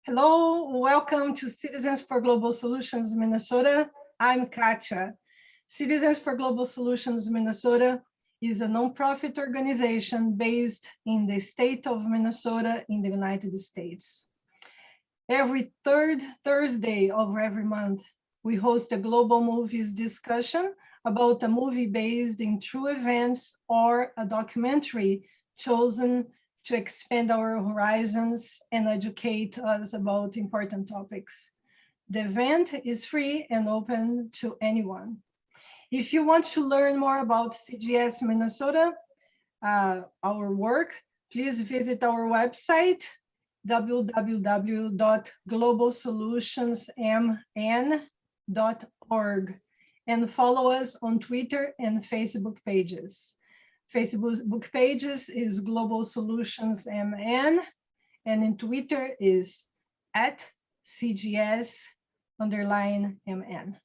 Hello, welcome to Citizens for Global Solutions Minnesota. I'm Katya. Citizens for Global Solutions Minnesota is a nonprofit organization based in the state of Minnesota in the United States. Every third Thursday of every month, we host a global movies discussion about a movie based in true events or a documentary chosen to expand our horizons and educate us about important topics. The event is free and open to anyone. If you want to learn more about CGS Minnesota, our work, please visit our website, www.globalsolutionsmn.org, and follow us on Twitter and Facebook pages. Facebook pages is Global Solutions MN, and in Twitter is @CGS_MN.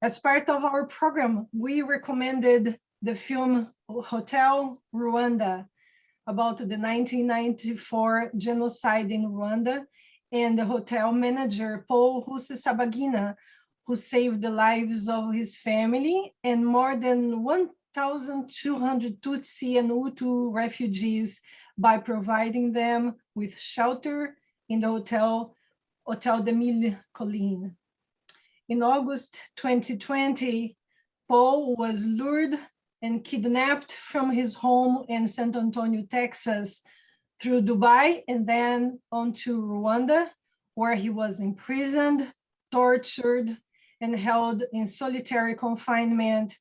As part of our program, we recommended the film Hotel Rwanda about the 1994 genocide in Rwanda and the hotel manager, Paul Rusesabagina, who saved the lives of his family and more than 1,200 Tutsi and Hutu refugees by providing them with shelter in the Hotel de Mille Collines. In August 2020, Paul was lured and kidnapped from his home in San Antonio, Texas, through Dubai and then on to Rwanda, where he was imprisoned, tortured, and held in solitary confinement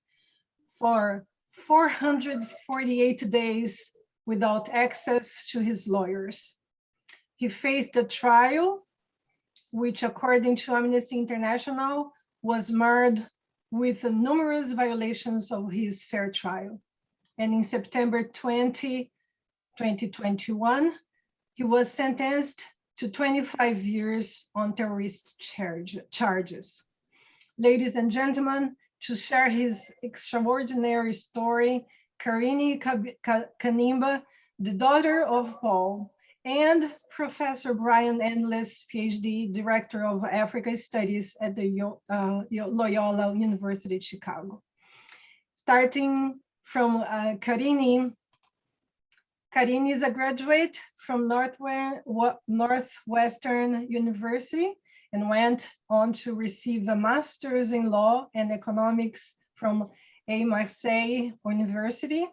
for 448 days without access to his lawyers. He faced a trial, which according to Amnesty International was marred with numerous violations of his fair trial. And in September 2021, he was sentenced to 25 years on terrorist charges. Ladies and gentlemen, to share his extraordinary story, Carini Kanimba, the daughter of Paul, and Professor Brian Endless, PhD, Director of Africa Studies at the Loyola University Chicago. Starting from Carini. Carini is a graduate from Northwestern University and went on to receive a master's in law and economics from Marseille University,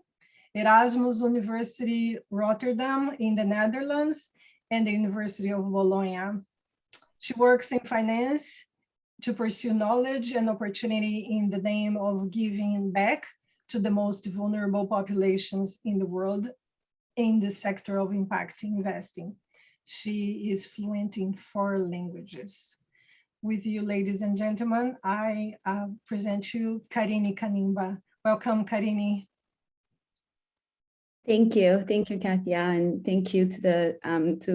Erasmus University Rotterdam in the Netherlands, and the University of Bologna. She works in finance to pursue knowledge and opportunity in the name of giving back to the most vulnerable populations in the world in the sector of impact investing. She is fluent in 4 languages. With you, ladies and gentlemen, I present you Carini Kanimba. Welcome, Carini. Thank you, Katya, and thank you to the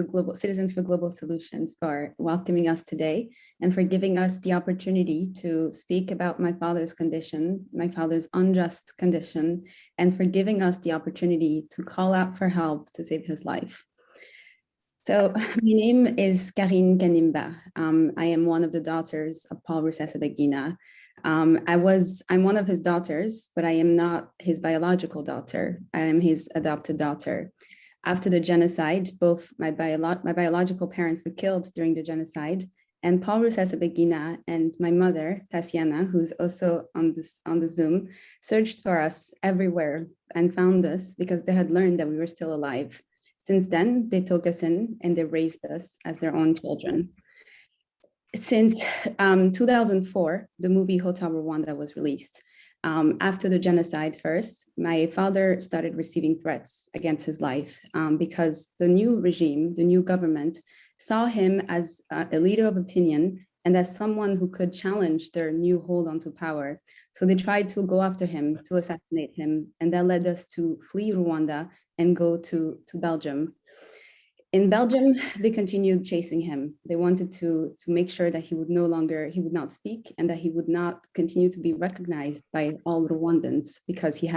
Global Citizens for Global Solutions for welcoming us today and for giving us the opportunity to speak about my father's condition, my father's unjust condition, and for giving us the opportunity to call out for help to save his life. So my name is Carin Kenimba. I am one of the daughters of Paul Rusesabagina. I'm one of his daughters, but I am not his biological daughter. I am his adopted daughter. After the genocide, both my biological parents were killed during the genocide, and Paul Rusesabagina and my mother, Tatiana, who's also on the Zoom, searched for us everywhere and found us because they had learned that we were still alive. Since then, they took us in and they raised us as their own children. Since 2004, the movie Hotel Rwanda was released. After the genocide first, my father started receiving threats against his life because the new regime, the new government, saw him as a leader of opinion and as someone who could challenge their new hold onto power. So they tried to go after him, to assassinate him, and that led us to flee Rwanda and go to Belgium. In Belgium, they continued chasing him. They wanted to make sure that he would not speak and that he would not continue to be recognized by all Rwandans because he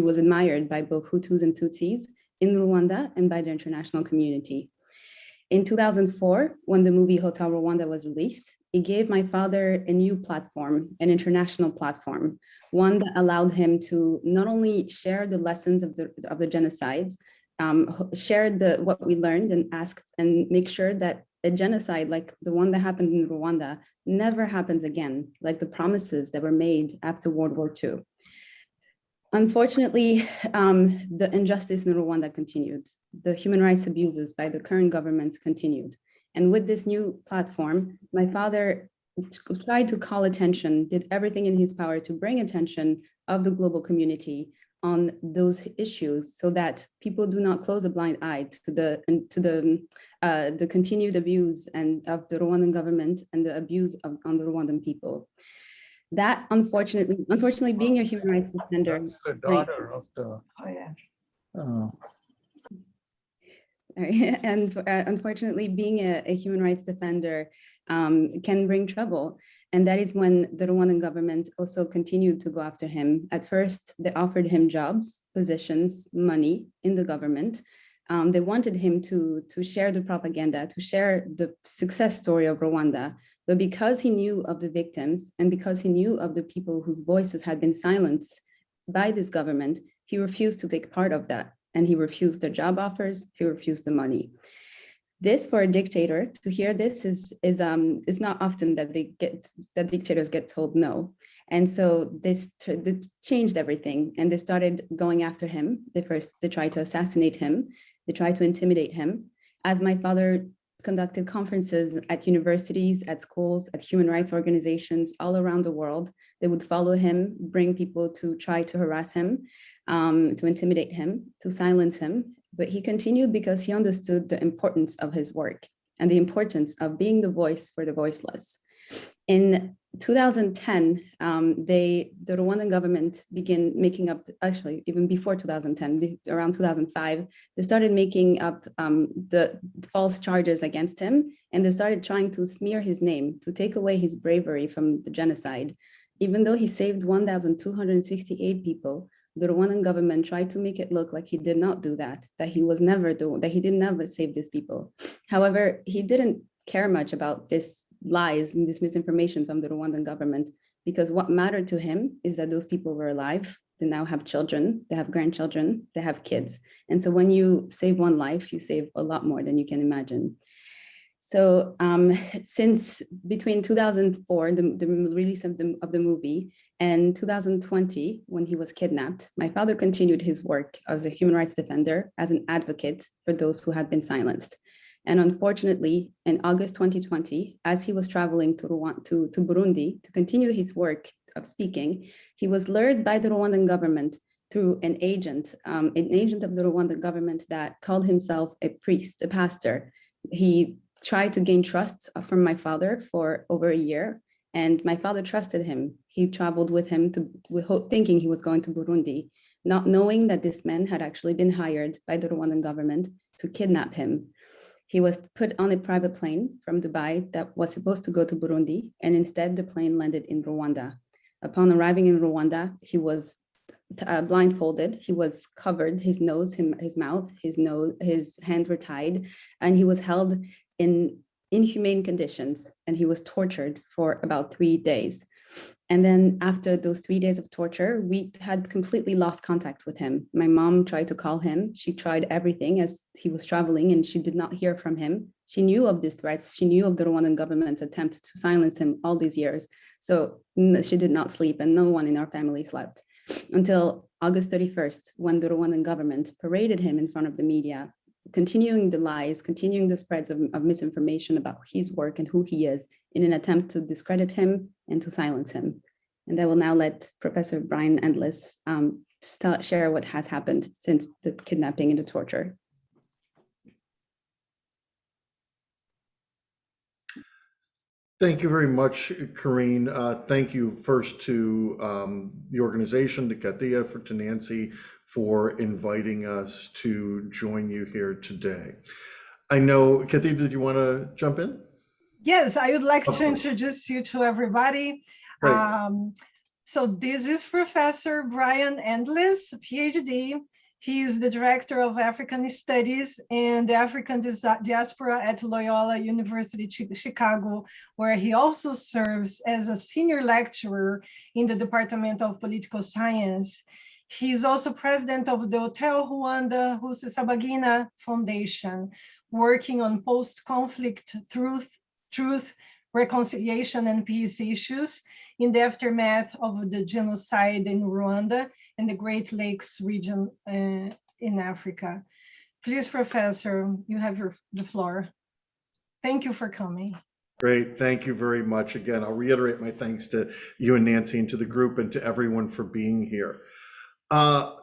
was admired by both Hutus and Tutsis in Rwanda and by the international community. In 2004, when the movie Hotel Rwanda was released, it gave my father a new platform, an international platform, one that allowed him to not only share the lessons of the genocides, share what we learned and ask and make sure that a genocide like the one that happened in Rwanda never happens again, like the promises that were made after World War II. Unfortunately, the injustice in Rwanda continued. The human rights abuses by the current government continued. And with this new platform, my father tried to call attention, did everything in his power to bring attention of the global community on those issues so that people do not close a blind eye to the continued abuse and of the Rwandan government and the abuse on the Rwandan people. That unfortunately, being a human rights defender. That's the daughter of the. Oh yeah. And unfortunately, being a human rights defender can bring trouble. And that is when the Rwandan government also continued to go after him. At first, they offered him jobs, positions, money in the government. They wanted him to share the propaganda, to share the success story of Rwanda. But because he knew of the victims and because he knew of the people whose voices had been silenced by this government, he refused to take part of that. And he refused the job offers, he refused the money. This, for a dictator, to hear this is not often that dictators get told no. And so this changed everything. And they started going after him. They tried to assassinate him. They tried to intimidate him. As my father conducted conferences at universities, at schools, at human rights organizations all around the world, they would follow him, bring people to try to harass him, to intimidate him, to silence him. But he continued because he understood the importance of his work and the importance of being the voice for the voiceless. In 2010, the Rwandan government began making up, actually even before 2010, around 2005, they started making up the false charges against him, and they started trying to smear his name, to take away his bravery from the genocide. Even though he saved 1,268 people, the Rwandan government tried to make it look like he did not do that he was never doing, that he did never save these people. However, he didn't care much about this lies and this misinformation from the Rwandan government, because what mattered to him is that those people were alive. They now have children, they have grandchildren, they have kids. And so when you save one life, you save a lot more than you can imagine. So since between 2004, the release of the movie, and 2020, when he was kidnapped, my father continued his work as a human rights defender, as an advocate for those who had been silenced. And unfortunately, in August 2020, as he was traveling to Burundi to continue his work of speaking, he was lured by the Rwandan government through an agent of the Rwandan government that called himself a priest, a pastor. He tried to gain trust from my father for over a year, and my father trusted him. He traveled with him thinking he was going to Burundi, not knowing that this man had actually been hired by the Rwandan government to kidnap him. He was put on a private plane from Dubai that was supposed to go to Burundi, and instead the plane landed in Rwanda. Upon arriving in Rwanda, he was blindfolded. He was covered, his nose, his mouth, his hands were tied, and he was held in inhumane conditions, and he was tortured for about 3 days. And then after those 3 days of torture, we had completely lost contact with him. My mom tried to call him. She tried everything as he was traveling, and she did not hear from him. She knew of these threats. She knew of the Rwandan government's attempt to silence him all these years. So she did not sleep, and no one in our family slept until August 31st, when the Rwandan government paraded him in front of the media, continuing the lies, continuing the spreads of misinformation about his work and who he is in an attempt to discredit him and to silence him. And I will now let Professor Brian Endless share what has happened since the kidnapping and the torture. Thank you very much, Carine. Thank you first to the organization, to Katia, to Nancy, for inviting us to join you here today. I know, Katia, did you want to jump in? Yes, I would like to introduce you to everybody. So this is Professor Brian Endless, PhD. He is the Director of African Studies and the African Diaspora at Loyola University Chicago, where he also serves as a senior lecturer in the Department of Political Science. He is also president of the Hotel Rwanda Rusesabagina Foundation, working on post-conflict truth, reconciliation, and peace issues in the aftermath of the genocide in Rwanda and the Great Lakes region in Africa. Please, Professor, you have the floor. Thank you for coming. Great, thank you very much. Again, I'll reiterate my thanks to you and Nancy and to the group and to everyone for being here.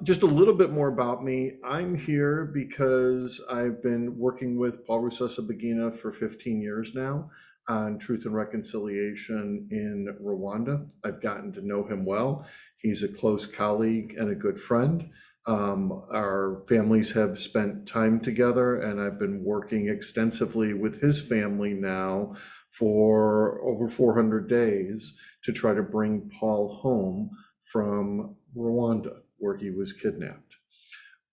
Just a little bit more about me. I'm here because I've been working with Paul Rusesabagina for 15 years now on truth and reconciliation in Rwanda. I've gotten to know him well. He's a close colleague and a good friend. Our families have spent time together, and I've been working extensively with his family now for over 400 days to try to bring Paul home from Rwanda, where he was kidnapped.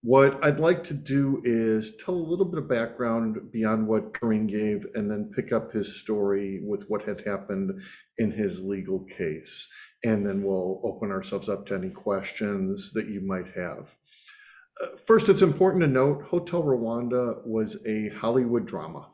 What I'd like to do is tell a little bit of background beyond what Carine gave, and then pick up his story with what had happened in his legal case. And then we'll open ourselves up to any questions that you might have. First, it's important to note, Hotel Rwanda was a Hollywood drama.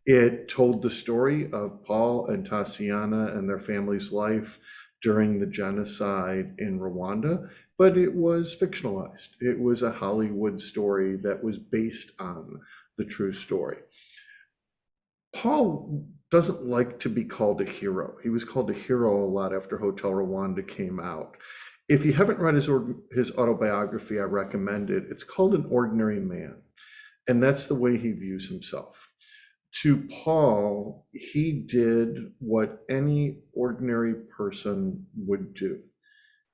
It told the story of Paul and Tatiana and their family's life during the genocide in Rwanda, but it was fictionalized. It was a Hollywood story that was based on the true story. Paul doesn't like to be called a hero. He was called a hero a lot after Hotel Rwanda came out. If you haven't read his autobiography, I recommend it. It's called An Ordinary Man, and that's the way he views himself. To Paul, he did what any ordinary person would do.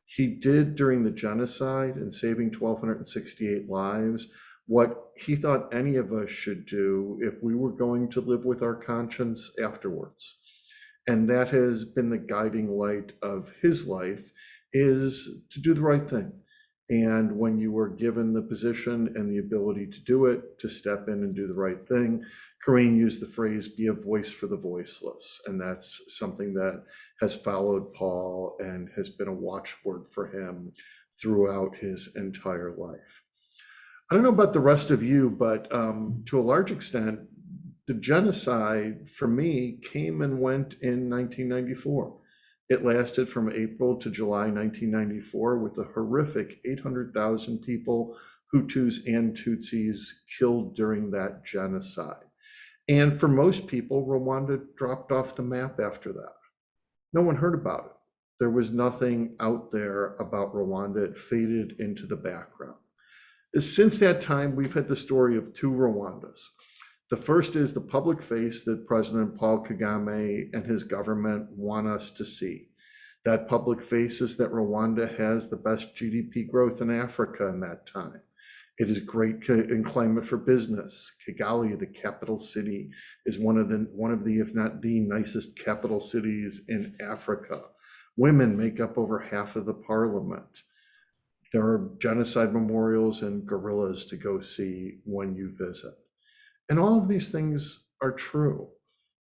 He did during the genocide and saving 1,268 lives what he thought any of us should do if we were going to live with our conscience afterwards. And that has been the guiding light of his life, is to do the right thing. And when you were given the position and the ability to do it, to step in and do the right thing, Carine used the phrase, be a voice for the voiceless. And that's something that has followed Paul and has been a watchword for him throughout his entire life. I don't know about the rest of you, but to a large extent, the genocide for me came and went in 1994. It lasted from April to July 1994 with a horrific 800,000 people, Hutus and Tutsis, killed during that genocide. And for most people, Rwanda dropped off the map after that. No one heard about it. There was nothing out there about Rwanda. It faded into the background. Since that time, we've had the story of two Rwandas. The first is the public face that President Paul Kagame and his government want us to see. That public face is that Rwanda has the best GDP growth in Africa in that time. It is great in climate for business. Kigali, the capital city, is one of the, if not the nicest capital cities in Africa. Women make up over half of the parliament. There are genocide memorials and gorillas to go see when you visit. And all of these things are true,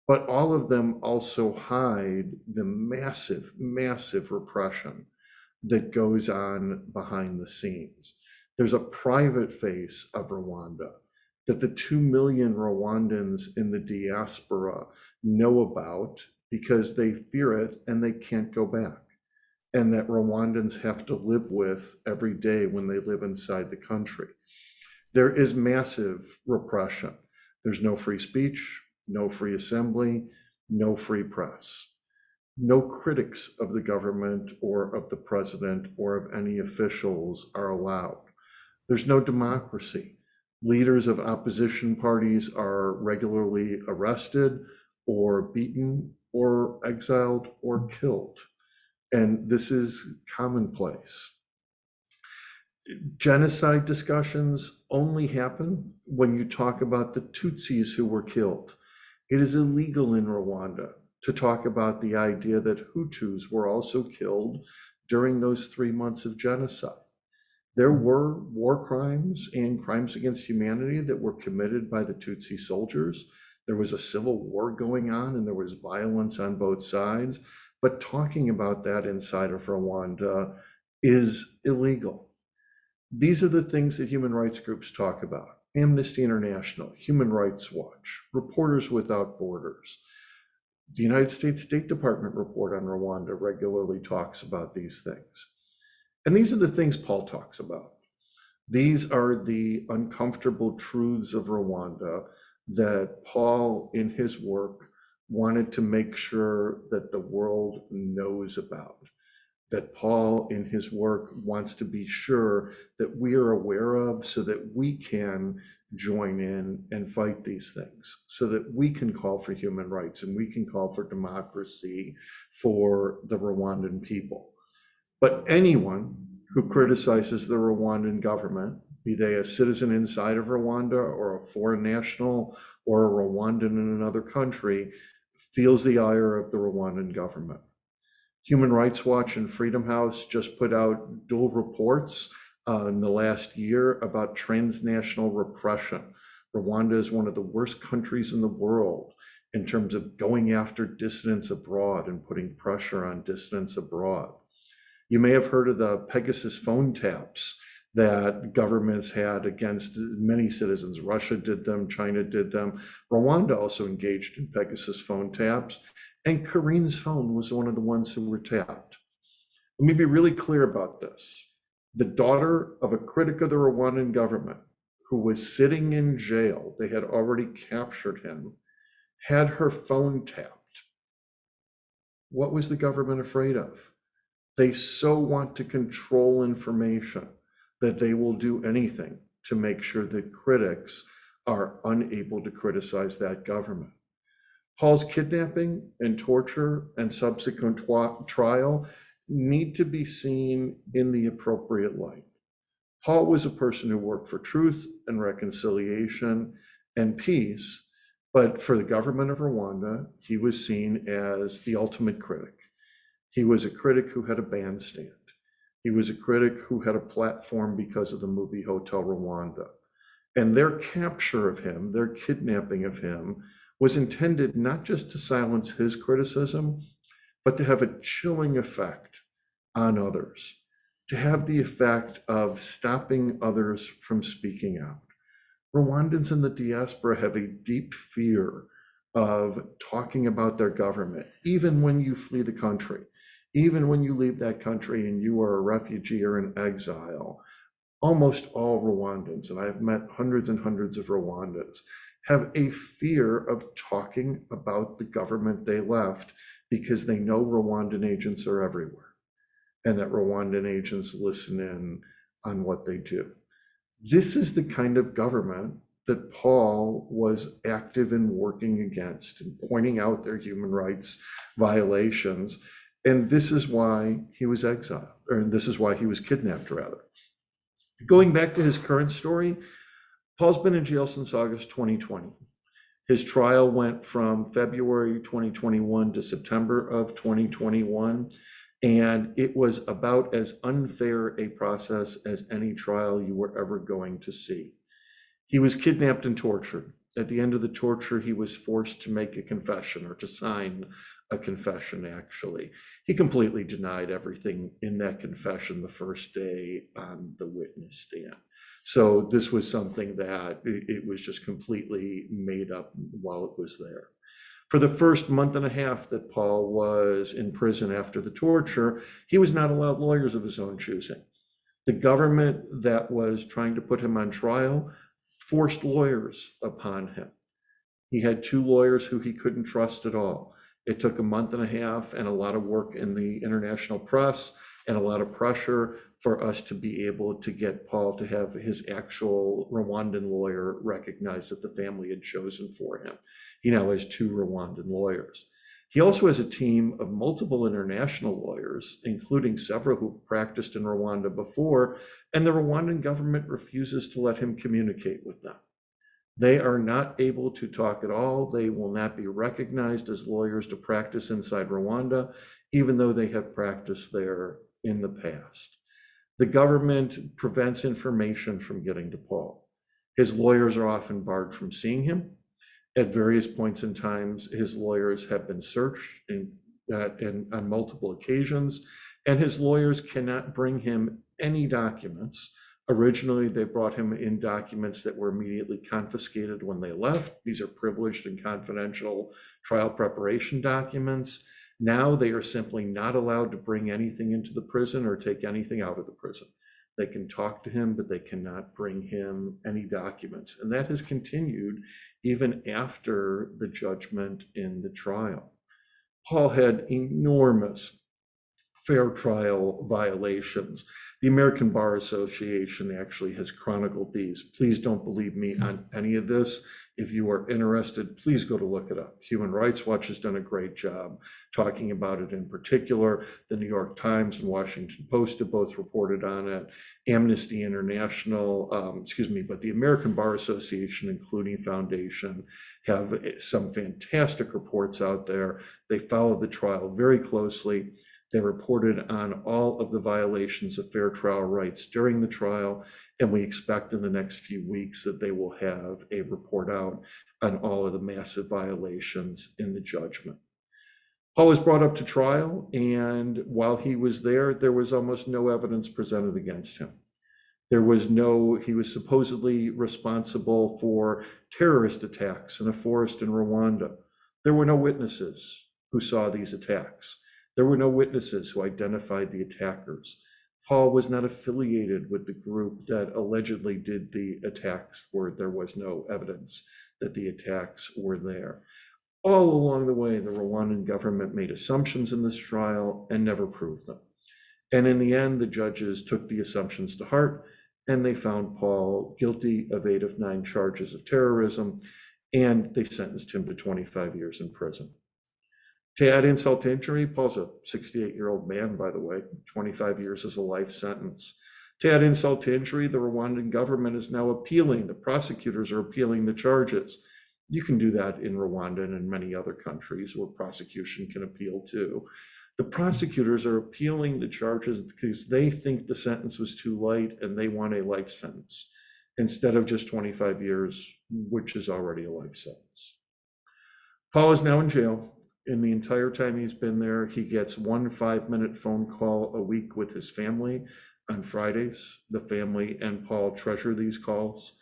but all of them also hide the massive, massive repression that goes on behind the scenes. There's a private face of Rwanda that the 2 million Rwandans in the diaspora know about because they fear it and they can't go back, and that Rwandans have to live with every day when they live inside the country. There is massive repression. There's no free speech, no free assembly, no free press. No critics of the government or of the president or of any officials are allowed. There's no democracy. Leaders of opposition parties are regularly arrested or beaten or exiled or killed. And this is commonplace. Genocide discussions only happen when you talk about the Tutsis who were killed. It is illegal in Rwanda to talk about the idea that Hutus were also killed during those 3 months of genocide. There were war crimes and crimes against humanity that were committed by the Tutsi soldiers. There was a civil war going on and there was violence on both sides, but talking about that inside of Rwanda is illegal. These are the things that human rights groups talk about. Amnesty International, Human Rights Watch, Reporters Without Borders. The United States State Department report on Rwanda regularly talks about these things. And these are the things Paul talks about. These are the uncomfortable truths of Rwanda that Paul, in his work, wanted to make sure that the world knows about. That Paul, in his work, wants to be sure that we are aware of so that we can join in and fight these things, so that we can call for human rights and we can call for democracy for the Rwandan people. But anyone who criticizes the Rwandan government, be they a citizen inside of Rwanda or a foreign national or a Rwandan in another country, feels the ire of the Rwandan government. Human Rights Watch and Freedom House just put out dual reports in the last year about transnational repression. Rwanda is one of the worst countries in the world in terms of going after dissidents abroad and putting pressure on dissidents abroad. You may have heard of the Pegasus phone taps that governments had against many citizens. Russia did them, China did them. Rwanda also engaged in Pegasus phone taps, and Carine's phone was one of the ones who were tapped. Let me be really clear about this. The daughter of a critic of the Rwandan government who was sitting in jail, they had already captured him, had her phone tapped. What was the government afraid of? They so want to control information that they will do anything to make sure that critics are unable to criticize that government. Paul's kidnapping and torture and subsequent trial need to be seen in the appropriate light. Paul was a person who worked for truth and reconciliation and peace, but for the government of Rwanda, he was seen as the ultimate critic. He was a critic who had a bandstand. He was a critic who had a platform because of the movie Hotel Rwanda. And their capture of him, their kidnapping of him, was intended not just to silence his criticism, but to have a chilling effect on others, to have the effect of stopping others from speaking out. Rwandans in the diaspora have a deep fear of talking about their government, even when you flee the country. Even when you leave that country and you are a refugee or in exile, almost all Rwandans, and I've met hundreds and hundreds of Rwandans, have a fear of talking about the government they left because they know Rwandan agents are everywhere and that Rwandan agents listen in on what they do. This is the kind of government that Paul was active in working against and pointing out their human rights violations. And this is why he was exiled, or this is why he was kidnapped, rather. Going back to his current story, Paul's been in jail since August 2020. His trial went from February 2021 to September of 2021, and it was about as unfair a process as any trial you were ever going to see. He was kidnapped and tortured. At the end of the torture, he was forced to make a confession, or to sign a confession, actually. He completely denied everything in that confession the first day on the witness stand. So this was something that it was just completely made up while it was there. For the first month and a half that Paul was in prison after the torture, he was not allowed lawyers of his own choosing. The government that was trying to put him on trial forced lawyers upon him. He had two lawyers who he couldn't trust at all. It took a month and a half and a lot of work in the international press and a lot of pressure for us to be able to get Paul to have his actual Rwandan lawyer recognize that the family had chosen for him. He now has two Rwandan lawyers. He also has a team of multiple international lawyers, including several who practiced in Rwanda before, and the Rwandan government refuses to let him communicate with them. They are not able to talk at all. They will not be recognized as lawyers to practice inside Rwanda, even though they have practiced there in the past. The government prevents information from getting to Paul. His lawyers are often barred from seeing him. At various points in times, his lawyers have been searched on multiple occasions, and his lawyers cannot bring him any documents. Originally, they brought him in documents that were immediately confiscated when they left. These are privileged and confidential trial preparation documents. Now they are simply not allowed to bring anything into the prison or take anything out of the prison. They can talk to him, but they cannot bring him any documents. And that has continued even after the judgment in the trial. Paul had enormous fair trial violations. The American Bar Association actually has chronicled these. Please don't believe me on any of this. If you are interested, please go to look it up. Human Rights Watch has done a great job talking about it in particular. The New York Times and Washington Post have both reported on it. Amnesty International, but the American Bar Association, including Foundation, have some fantastic reports out there. They followed the trial very closely. They reported on all of the violations of fair trial rights during the trial, and we expect in the next few weeks that they will have a report out on all of the massive violations in the judgment. Paul was brought up to trial, and while he was there was almost no evidence presented against him. He was supposedly responsible for terrorist attacks in a forest in Rwanda. There were no witnesses who saw these attacks. There were no witnesses who identified the attackers. Paul was not affiliated with the group that allegedly did the attacks, where there was no evidence that the attacks were there. All along the way, the Rwandan government made assumptions in this trial and never proved them. And in the end, the judges took the assumptions to heart, and they found Paul guilty of 8 of 9 charges of terrorism, and they sentenced him to 25 years in prison. To add insult to injury, Paul's a 68-year-old man, by the way. 25 years is a life sentence. To add insult to injury, the Rwandan government is now appealing. The prosecutors are appealing the charges. You can do that in Rwanda and in many other countries where prosecution can appeal too. The prosecutors are appealing the charges because they think the sentence was too light and they want a life sentence instead of just 25 years, which is already a life sentence. Paul is now in jail. In the entire time he's been there, he gets 1 5-minute phone call a week with his family on Fridays. The family and Paul treasure these calls.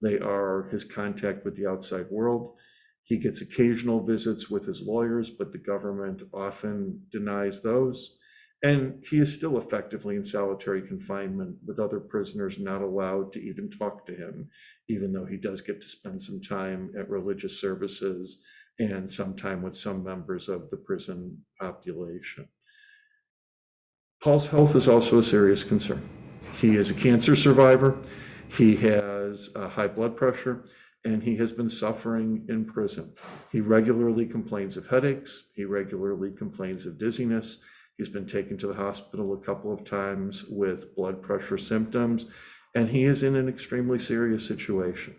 They are his contact with the outside world. He gets occasional visits with his lawyers, but the government often denies those. And he is still effectively in solitary confinement, with other prisoners not allowed to even talk to him, even though he does get to spend some time at religious services and some time with some members of the prison population. Paul's health is also a serious concern. He is a cancer survivor. He has high blood pressure, and he has been suffering in prison. He regularly complains of headaches. He regularly complains of dizziness. He's been taken to the hospital a couple of times with blood pressure symptoms, and he is in an extremely serious situation.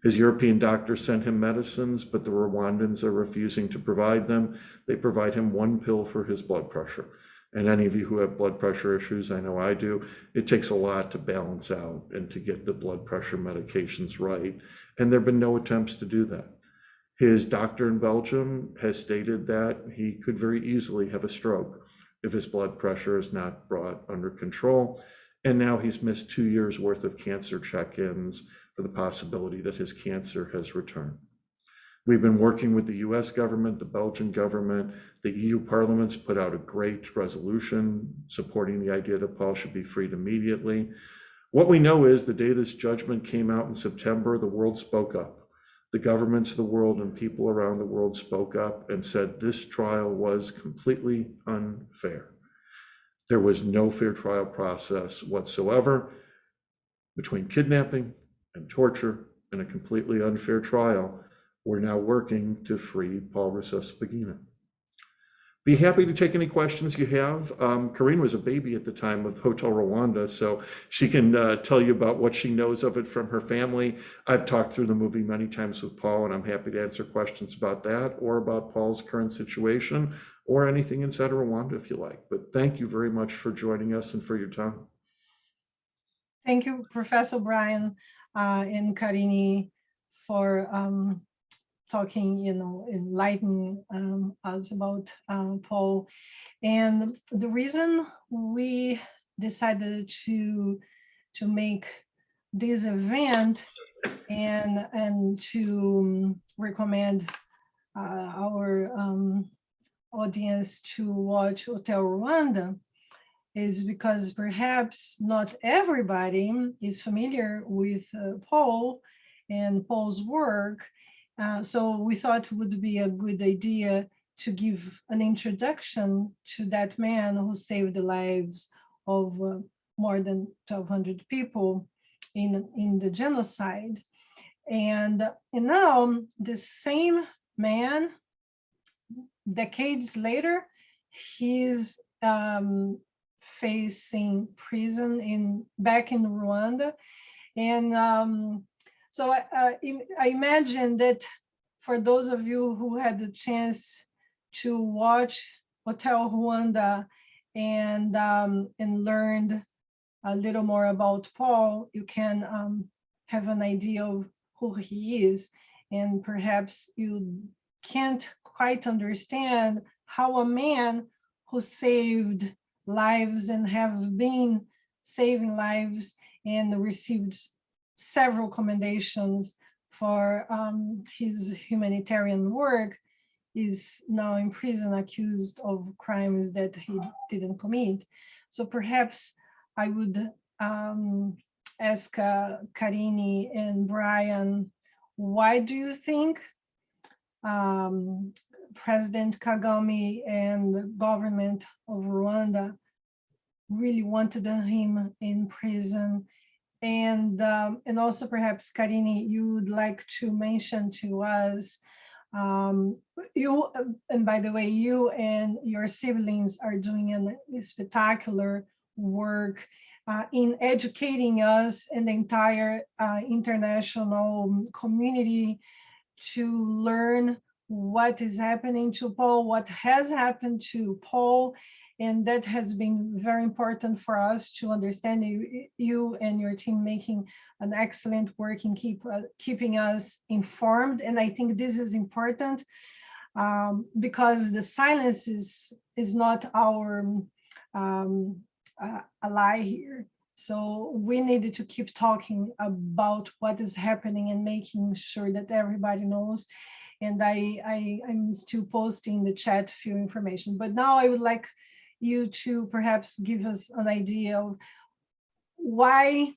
His European doctors sent him medicines, but the Rwandans are refusing to provide them. They provide him 1 pill for his blood pressure. And any of you who have blood pressure issues, I know I do, it takes a lot to balance out and to get the blood pressure medications right. And there have been no attempts to do that. His doctor in Belgium has stated that he could very easily have a stroke if his blood pressure is not brought under control. And now he's missed 2 years worth of cancer check-ins for the possibility that his cancer has returned. We've been working with the US government, the Belgian government, the EU Parliament's put out a great resolution supporting the idea that Paul should be freed immediately. What we know is the day this judgment came out in September, the world spoke up. The governments of the world and people around the world spoke up and said this trial was completely unfair. There was no fair trial process whatsoever. Between kidnapping and torture and a completely unfair trial, we're now working to free Paul Rusesabagina. Be happy to take any questions you have. Carine was a baby at the time of Hotel Rwanda, so she can tell you about what she knows of it from her family. I've talked through the movie many times with Paul, and I'm happy to answer questions about that or about Paul's current situation or anything inside of Rwanda if you like. But thank you very much for joining us and for your time. Thank you, Professor Brian and Carini, for talking, enlightening us about Paul. And the reason we decided to make this event and to recommend our audience to watch Hotel Rwanda is because perhaps not everybody is familiar with Paul and Paul's work. So we thought it would be a good idea to give an introduction to that man who saved the lives of more than 1,200 people in the genocide. And now the same man, decades later, he's facing prison back in Rwanda. And so I imagine that for those of you who had the chance to watch Hotel Rwanda and learned a little more about Paul, you can have an idea of who he is, and perhaps you can't quite understand how a man who saved lives and have been saving lives and received several commendations for his humanitarian work is now in prison accused of crimes that he didn't commit. So perhaps I would ask Carini and Brian, why do you think President Kagame and the government of Rwanda really wanted him in prison? And also perhaps, Carini, you would like to mention to us, you, and by the way, you and your siblings are doing a spectacular work in educating us and the entire international community to learn what is happening to Paul, what has happened to Paul, and that has been very important for us to understand. You and your team making an excellent work in keeping us informed, and I think this is important because the silence is not our ally here. So we needed to keep talking about what is happening and making sure that everybody knows. And I'm still posting in the chat a few information. But now I would like you to perhaps give us an idea of why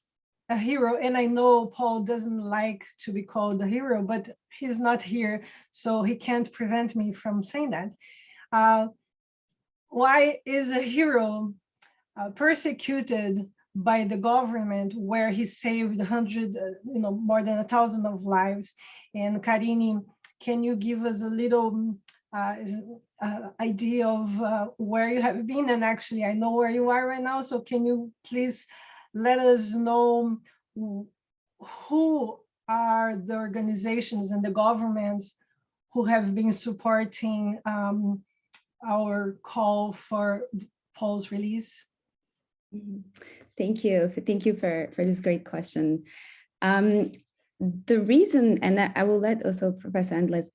a hero. And I know Paul doesn't like to be called a hero, but he's not here, so he can't prevent me from saying that. Why is a hero persecuted by the government where he saved more than 1,000 of lives? And Carini, can you give us a little idea of where you have been? And actually, I know where you are right now, so can you please let us know who are the organizations and the governments who have been supporting our call for Paul's release? Thank you. Thank you for this great question. The reason, and I will let also Professor Endless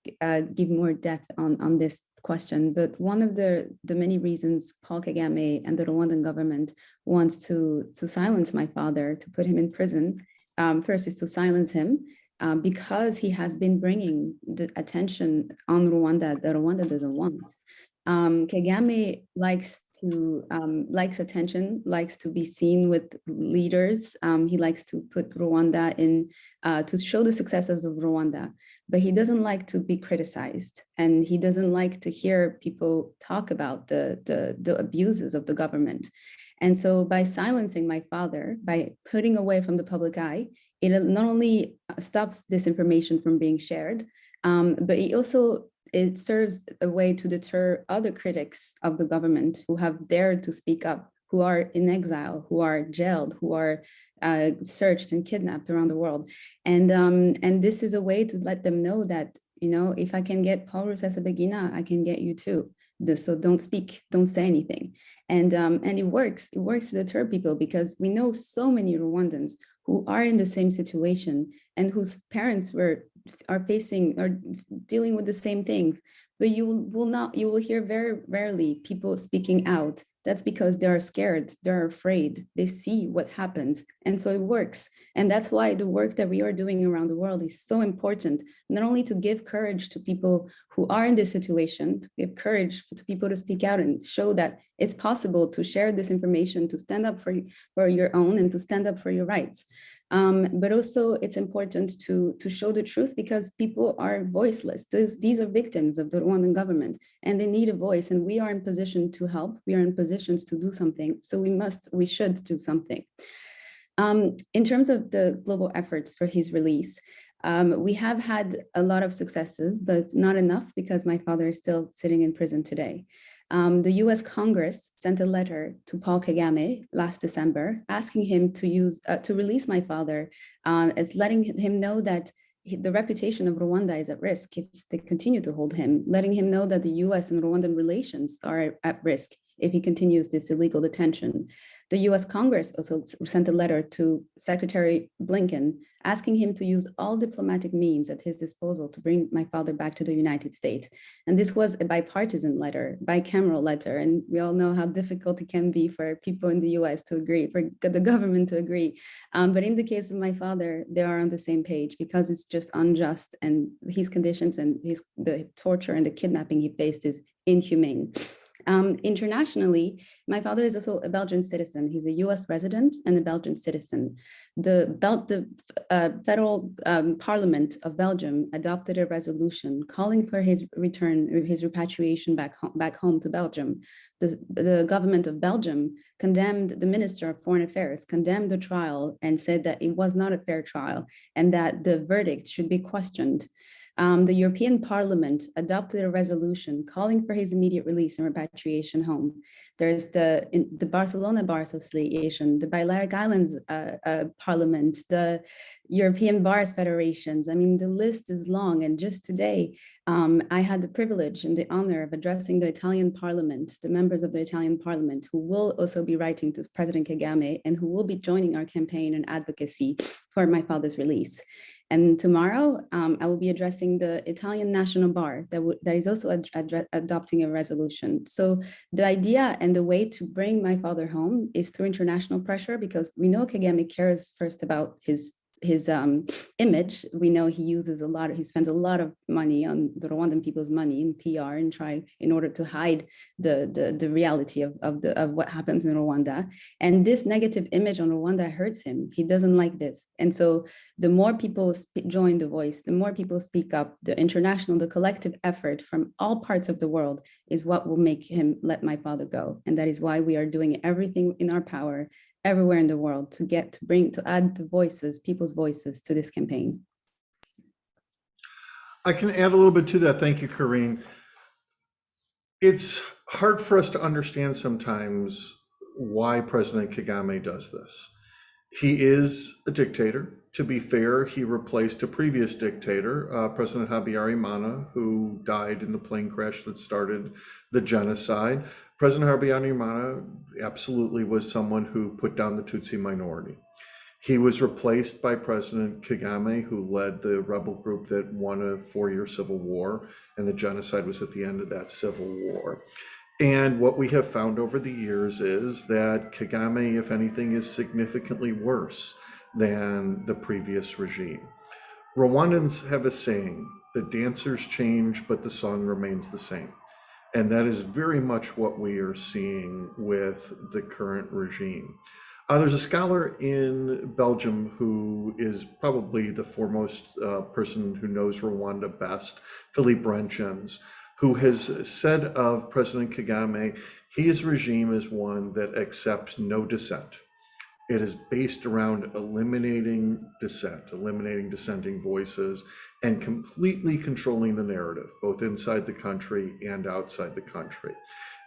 give more depth on this question, but one of the many reasons Paul Kagame and the Rwandan government wants to silence my father, to put him in prison, first is to silence him because he has been bringing the attention on Rwanda that Rwanda doesn't want. Kagame likes attention, likes to be seen with leaders. He likes to put Rwanda in, to show the successes of Rwanda, but he doesn't like to be criticized. And he doesn't like to hear people talk about the abuses of the government. And so by silencing my father, by putting away from the public eye, it not only stops this information from being shared, but it serves a way to deter other critics of the government who have dared to speak up, who are in exile, who are jailed, who are searched and kidnapped around the world. And this is a way to let them know that, if I can get Paul Rusesabagina, I can get you too. So don't speak, don't say anything. And it works to deter people, because we know so many Rwandans who are in the same situation and whose parents are dealing with the same things. But you will hear very rarely people speaking out. That's because they are scared, they're afraid, they see what happens. And so it works. And that's why the work that we are doing around the world is so important, not only to give courage to people who are in this situation, to give courage to people to speak out and show that it's possible to share this information, to stand up for your own and to stand up for your rights. But also it's important to show the truth, because people are voiceless. These are victims of the Rwandan government and they need a voice, and we are in position to help. We are in positions to do something. So we should do something. In terms of the global efforts for his release, we have had a lot of successes, but not enough, because my father is still sitting in prison today. The US Congress sent a letter to Paul Kagame last December asking him to release my father, as letting him know that the reputation of Rwanda is at risk if they continue to hold him, letting him know that the US and Rwandan relations are at risk if he continues this illegal detention. The US Congress also sent a letter to Secretary Blinken asking him to use all diplomatic means at his disposal to bring my father back to the United States. And this was a bipartisan letter, bicameral letter. And we all know how difficult it can be for people in the US to agree, for the government to agree. But in the case of my father, they are on the same page, because it's just unjust, and his conditions and the torture and the kidnapping he faced is inhumane. Internationally, my father is also a Belgian citizen. He's a US resident and a Belgian citizen. The federal parliament of Belgium adopted a resolution calling for his repatriation back home to Belgium. The government of Belgium condemned the Minister of Foreign Affairs, condemned the trial, and said that it was not a fair trial and that the verdict should be questioned. The European Parliament adopted a resolution calling for his immediate release and repatriation home. There's the Barcelona Bar Association, the Balearic Islands Parliament, the European Bars Federations. I mean, the list is long. And just today, I had the privilege and the honor of addressing the Italian Parliament, the members of the Italian Parliament, who will also be writing to President Kagame and who will be joining our campaign and advocacy for my father's release. And tomorrow, I will be addressing the Italian National Bar that is also adopting a resolution. So the idea and the way to bring my father home is through international pressure, because we know Kagame cares first about his image. We know he spends a lot of money on the Rwandan people's money in PR and in order to hide the reality of what happens in Rwanda. And this negative image on Rwanda hurts him. He doesn't like this. And so the more people join the voice, the more people speak up, the collective effort from all parts of the world is what will make him let my father go. And that is why we are doing everything in our power everywhere in the world to add the people's voices to this campaign. I can add a little bit to that. Thank you, Carine. It's hard for us to understand sometimes why President Kagame does this. He is a dictator. To be fair, he replaced a previous dictator, President Habyarimana, who died in the plane crash that started the genocide. President Habyarimana absolutely was someone who put down the Tutsi minority. He was replaced by President Kagame, who led the rebel group that won a 4-year civil war, and the genocide was at the end of that civil war. And what we have found over the years is that Kagame, if anything, is significantly worse than the previous regime. Rwandans have a saying, the dancers change, but the song remains the same. And that is very much what we are seeing with the current regime. There's a scholar in Belgium who is probably the foremost person who knows Rwanda best, Philippe Renchens, who has said of President Kagame, his regime is one that accepts no dissent. It is based around eliminating dissent, eliminating dissenting voices, and completely controlling the narrative, both inside the country and outside the country.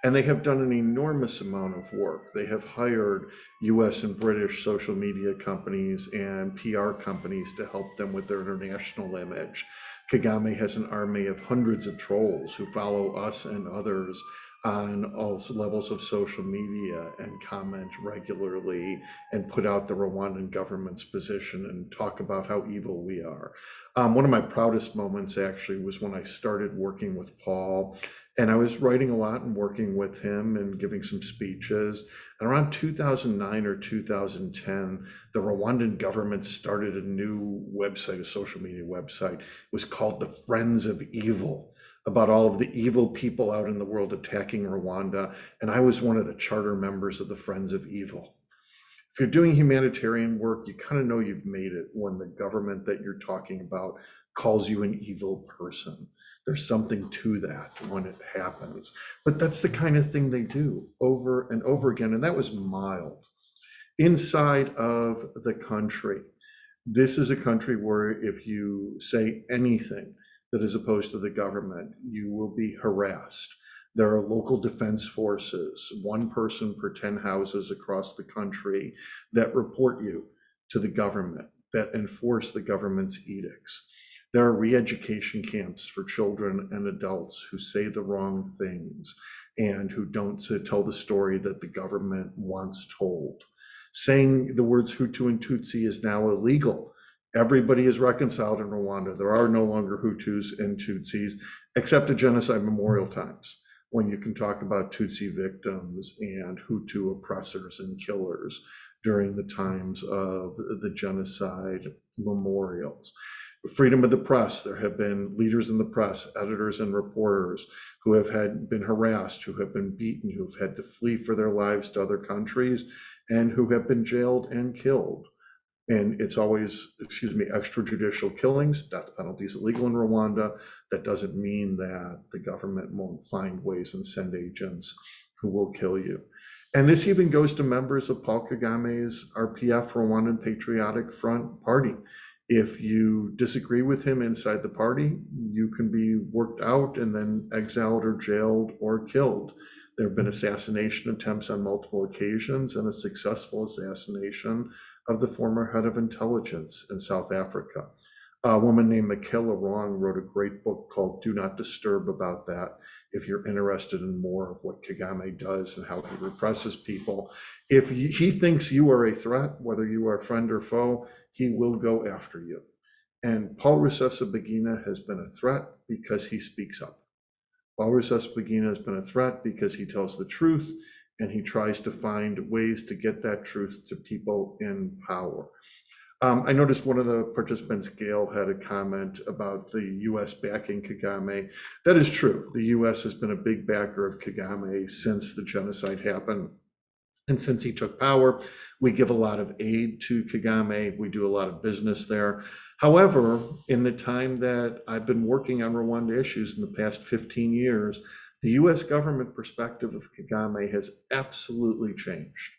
And they have done an enormous amount of work. They have hired US and British social media companies and PR companies to help them with their international image. Kagame has an army of hundreds of trolls who follow us and others on all levels of social media and comment regularly and put out the Rwandan government's position and talk about how evil we are. One of my proudest moments actually was when I started working with Paul, and I was writing a lot and working with him and giving some speeches. And around 2009 or 2010, the Rwandan government started a new website, a social media website. It was called the Friends of Evil, about all of the evil people out in the world attacking Rwanda. And I was one of the charter members of the Friends of Evil. If you're doing humanitarian work, you kind of know you've made it when the government that you're talking about calls you an evil person. There's something to that when it happens. But that's the kind of thing they do over and over again. And that was mild. Inside of the country, this is a country where if you say anything that is opposed to the government, you will be harassed. There are local defense forces, one person per 10 houses across the country, that report you to the government, that enforce the government's edicts. There are re-education camps for children and adults who say the wrong things and who don't tell the story that the government wants told. Saying the words Hutu and Tutsi is now illegal. Everybody is reconciled in Rwanda. There are no longer Hutus and Tutsis, except at genocide memorial times, when you can talk about Tutsi victims and Hutu oppressors and killers during the times of the genocide memorials. Freedom of the press, there have been leaders in the press, editors and reporters who have been harassed, who have been beaten, who have had to flee for their lives to other countries, and who have been jailed and killed. And it's always, extrajudicial killings. Death penalty is illegal in Rwanda. That doesn't mean that the government won't find ways and send agents who will kill you. And this even goes to members of Paul Kagame's RPF, Rwandan Patriotic Front party. If you disagree with him inside the party, you can be worked out and then exiled or jailed or killed. There have been assassination attempts on multiple occasions and a successful assassination of the former head of intelligence in South Africa. A woman named Michaela Wrong wrote a great book called Do Not Disturb about that, if you're interested in more of what Kagame does and how he represses people. If he thinks you are a threat, whether you are friend or foe, he will go after you. And Paul Rusesabagina has been a threat because he speaks up. Paul Rusesabagina has been a threat because he tells the truth and he tries to find ways to get that truth to people in power. I noticed one of the participants, Gail, had a comment about the US backing Kagame. That is true. The US has been a big backer of Kagame since the genocide happened. And since he took power, we give a lot of aid to Kagame. We do a lot of business there. However, in the time that I've been working on Rwanda issues in the past 15 years, the US government perspective of Kagame has absolutely changed.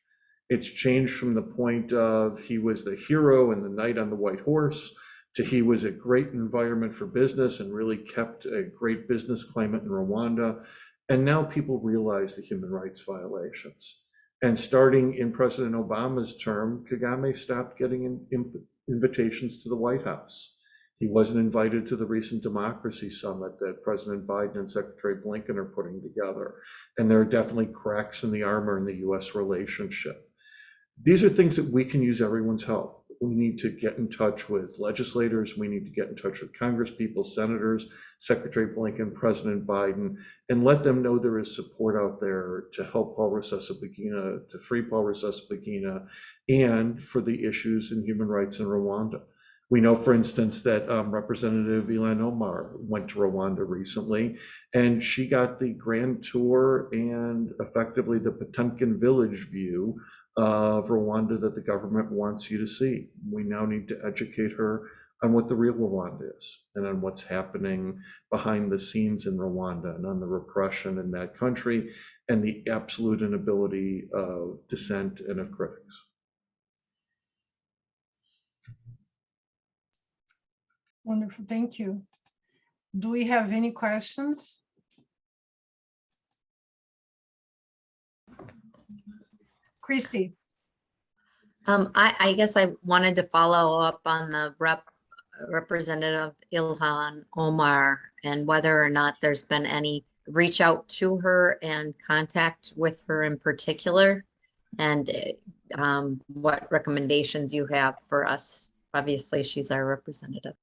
It's changed from the point of he was the hero and the knight on the white horse to he was a great environment for business and really kept a great business climate in Rwanda. And now people realize the human rights violations. And starting in President Obama's term, Kagame stopped getting invitations to the White House. He wasn't invited to the recent democracy summit that President Biden and Secretary Blinken are putting together. And there are definitely cracks in the armor in the US relationship. These are things that we can use everyone's help. We need to get in touch with legislators. We need to get in touch with congresspeople, senators, Secretary Blinken, President Biden, and let them know there is support out there to help Paul Rusesabagina, to free Paul Rusesabagina, and for the issues in human rights in Rwanda. We know, for instance, that Representative Ilan Omar went to Rwanda recently, and she got the grand tour and effectively the Potemkin village view of Rwanda that the government wants you to see. We now need to educate her on what the real Rwanda is and on what's happening behind the scenes in Rwanda and on the repression in that country and the absolute inability of dissent and of critics. Wonderful, thank you. Do we have any questions? Christy. I guess I wanted to follow up on the Representative Ilhan Omar and whether or not there's been any reach out to her and contact with her in particular, and what recommendations you have for us. Obviously, she's our representative.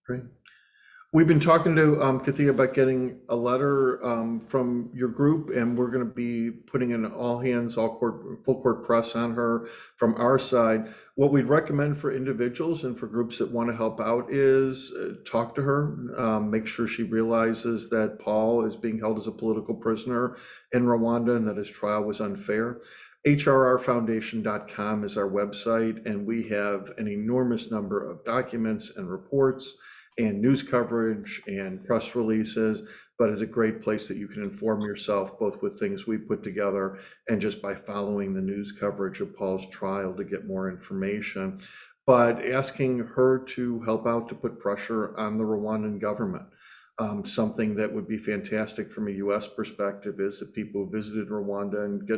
Great. We've been talking to Kathia about getting a letter from your group, and we're going to be putting in all hands, full court press on her from our side. What we'd recommend for individuals and for groups that want to help out is talk to her, make sure she realizes that Paul is being held as a political prisoner in Rwanda and that his trial was unfair. HRRfoundation.com is our website, and we have an enormous number of documents and reports and news coverage and press releases, but it's a great place that you can inform yourself both with things we put together and just by following the news coverage of Paul's trial to get more information. But asking her to help out to put pressure on the Rwandan government. Something that would be fantastic from a US perspective is that people who visited Rwanda and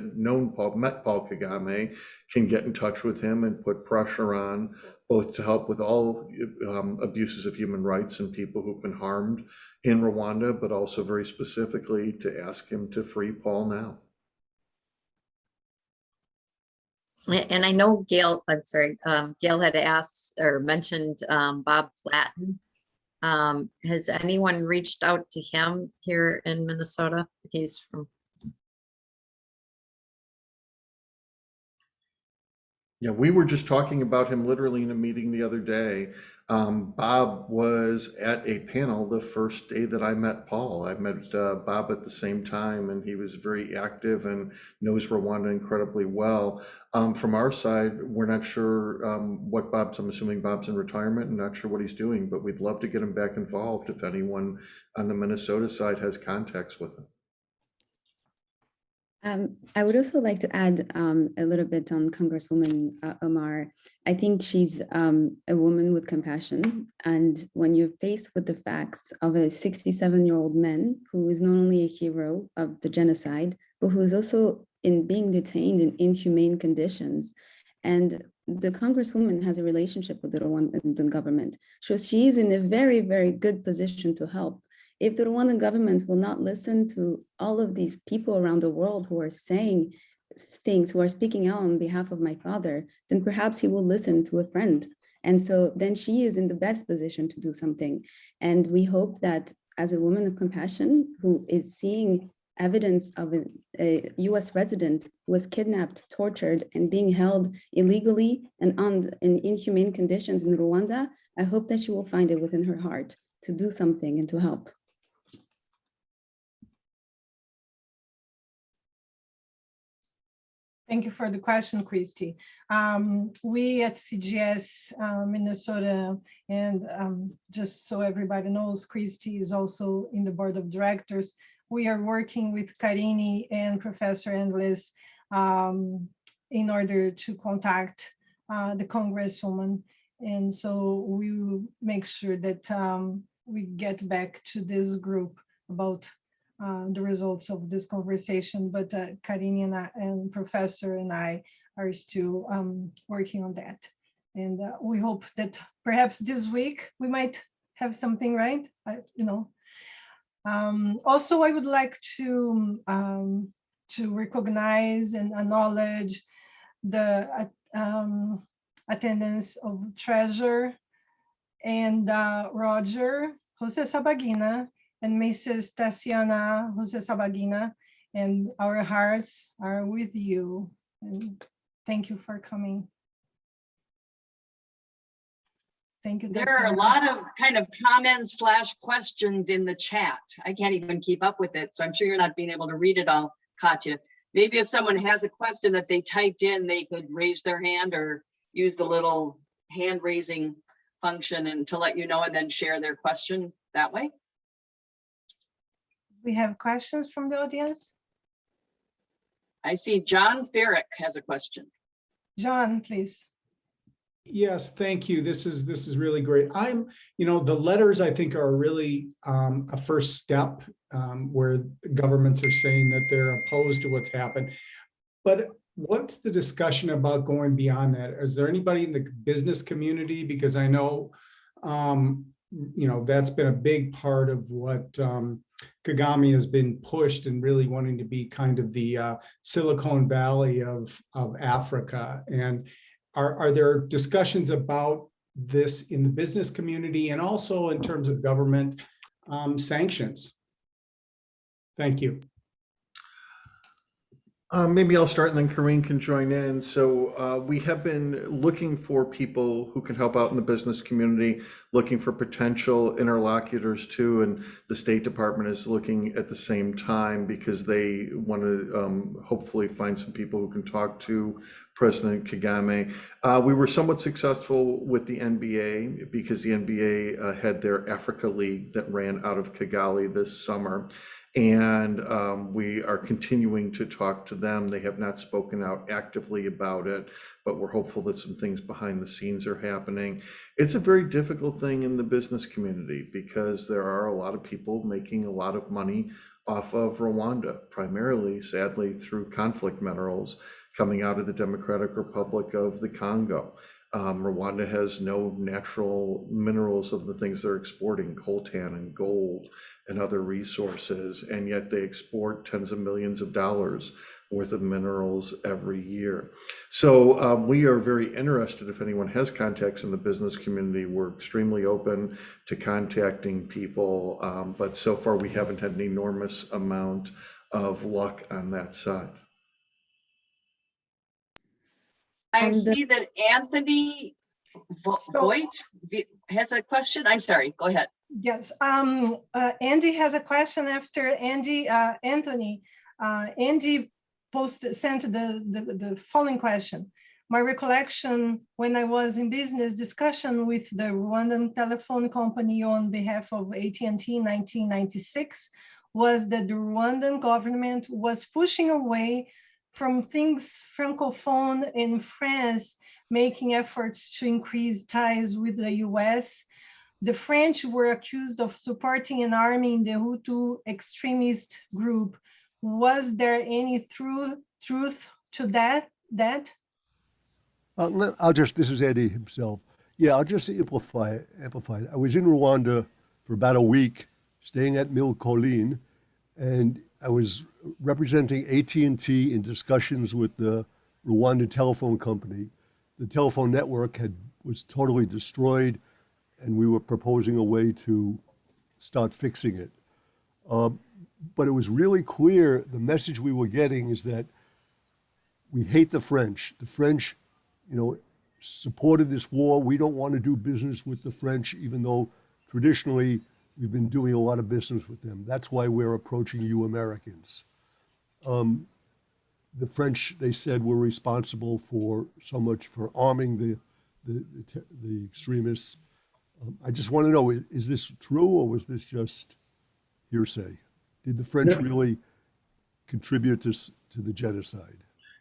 met Paul Kagame can get in touch with him and put pressure on both to help with all abuses of human rights and people who've been harmed in Rwanda, but also very specifically to ask him to free Paul now. And I know Gail, Gail had asked or mentioned Bob Flatten. Has anyone reached out to him here in Minnesota? He's from. Yeah, we were just talking about him literally in a meeting the other day. Bob was at a panel the first day that I met Paul. I met Bob at the same time, and he was very active and knows Rwanda incredibly well. From our side, we're not sure what I'm assuming Bob's in retirement and not sure what he's doing, but we'd love to get him back involved if anyone on the Minnesota side has contacts with him. I would also like to add a little bit on Congresswoman Omar. I think she's a woman with compassion. And when you're faced with the facts of a 67-year-old man who is not only a hero of the genocide, but who is also being detained in inhumane conditions. And the Congresswoman has a relationship with the Rwandan government. So she is in a very, very good position to help. If the Rwandan government will not listen to all of these people around the world who are saying things, who are speaking out on behalf of my father, then perhaps he will listen to a friend. And so then she is in the best position to do something. And we hope that as a woman of compassion who is seeing evidence of a US resident who was kidnapped, tortured, and being held illegally and in inhumane conditions in Rwanda, I hope that she will find it within her heart to do something and to help. Thank you for the question, Christy. We at CGS Minnesota, and just so everybody knows, Christy is also in the board of directors. We are working with Carini and Professor Endless in order to contact the Congresswoman. And so we will make sure that we get back to this group about the results of this conversation, but Carini and Professor and I are still working on that. And we hope that perhaps this week we might have something, right? Also, I would like to recognize and acknowledge the attendance of Treasure and Roger Rusesabagina and Mrs. Tatiana Rusesabagina, and our hearts are with you. And thank you for coming. Thank you. There are a lot of kind of comments / questions in the chat. I can't even keep up with it, so I'm sure you're not being able to read it all, Katya. Maybe if someone has a question that they typed in, they could raise their hand or use the little hand raising function and to let you know and then share their question that way. We have questions from the audience. I see John Farrick has a question. John, please. Yes, thank you. This is really great. The letters I think are really a first step where governments are saying that they're opposed to what's happened. But what's the discussion about going beyond that? Is there anybody in the business community? Because I know, that's been a big part of what Kagame has been pushed and really wanting to be kind of the Silicon Valley of Africa. And are there discussions about this in the business community and also in terms of government sanctions? Thank you. Maybe I'll start and then Carine can join in. So we have been looking for people who can help out in the business community, looking for potential interlocutors too. And the State Department is looking at the same time because they want to hopefully find some people who can talk to President Kagame. We were somewhat successful with the NBA because the NBA had their Africa League that ran out of Kigali this summer. And we are continuing to talk to them. They have not spoken out actively about it, but we're hopeful that some things behind the scenes are happening. It's a very difficult thing in the business community because there are a lot of people making a lot of money off of Rwanda, primarily, sadly, through conflict minerals coming out of the Democratic Republic of the Congo. Rwanda has no natural minerals of the things they're exporting, coltan and gold and other resources, and yet they export tens of millions of dollars worth of minerals every year. So we are very interested if anyone has contacts in the business community. We're extremely open to contacting people, but so far we haven't had an enormous amount of luck on that side. I see that Anthony Voigt has a question. I'm sorry, go ahead. Yes, Andy has a question after Anthony. Andy sent the following question. My recollection when I was in business discussion with the Rwandan telephone company on behalf of AT&T in 1996 was that the Rwandan government was pushing away from things Francophone in France, making efforts to increase ties with the US. The French were accused of supporting and arming the Hutu extremist group. Was there any truth to that? This is Eddie himself. Yeah, I'll just amplify it. I was in Rwanda for about a week, staying at Mille Collines, and I was representing AT&T in discussions with the Rwandan telephone company. The telephone network was totally destroyed, and we were proposing a way to start fixing it. But it was really clear, the message we were getting is that we hate the French. The French, supported this war. We don't want to do business with the French, even though traditionally we've been doing a lot of business with them. That's why we're approaching you Americans. The French, they said, were responsible for so much for arming the extremists. I just want to know, is this true or was this just hearsay? Did the French really contribute to the genocide?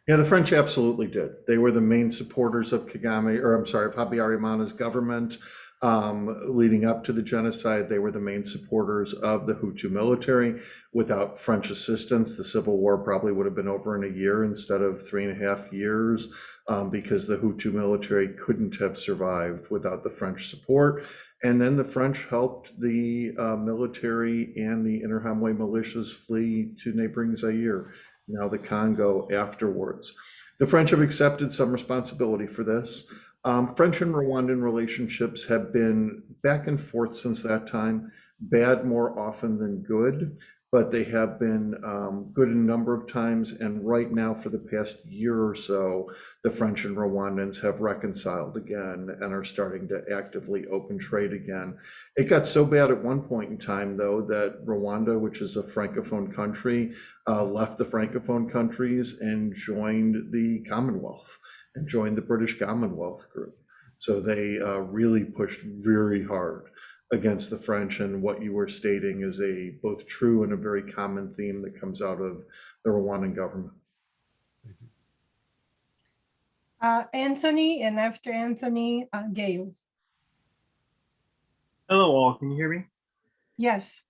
Yeah, the French absolutely did. They were the main supporters of Habyarimana's government. Leading up to the genocide, they were the main supporters of the Hutu military. Without French assistance, the civil war probably would have been over in a year instead of 3.5 years, because the Hutu military couldn't have survived without the French support. And then the French helped the military and the Interahamwe militias flee to neighboring Zaire, now the Congo, afterwards. The French have accepted some responsibility for this. French and Rwandan relationships have been back and forth since that time, bad more often than good, but they have been good a number of times. And right now, for the past year or so, the French and Rwandans have reconciled again and are starting to actively open trade again. It got so bad at one point in time, though, that Rwanda, which is a Francophone country, left the Francophone countries and joined the Commonwealth and joined the British Commonwealth group. So they really pushed very hard against the French, and what you were stating is a both true and a very common theme that comes out of the Rwandan government. Anthony, and after Anthony, Gail. Hello all, can you hear me? Yes.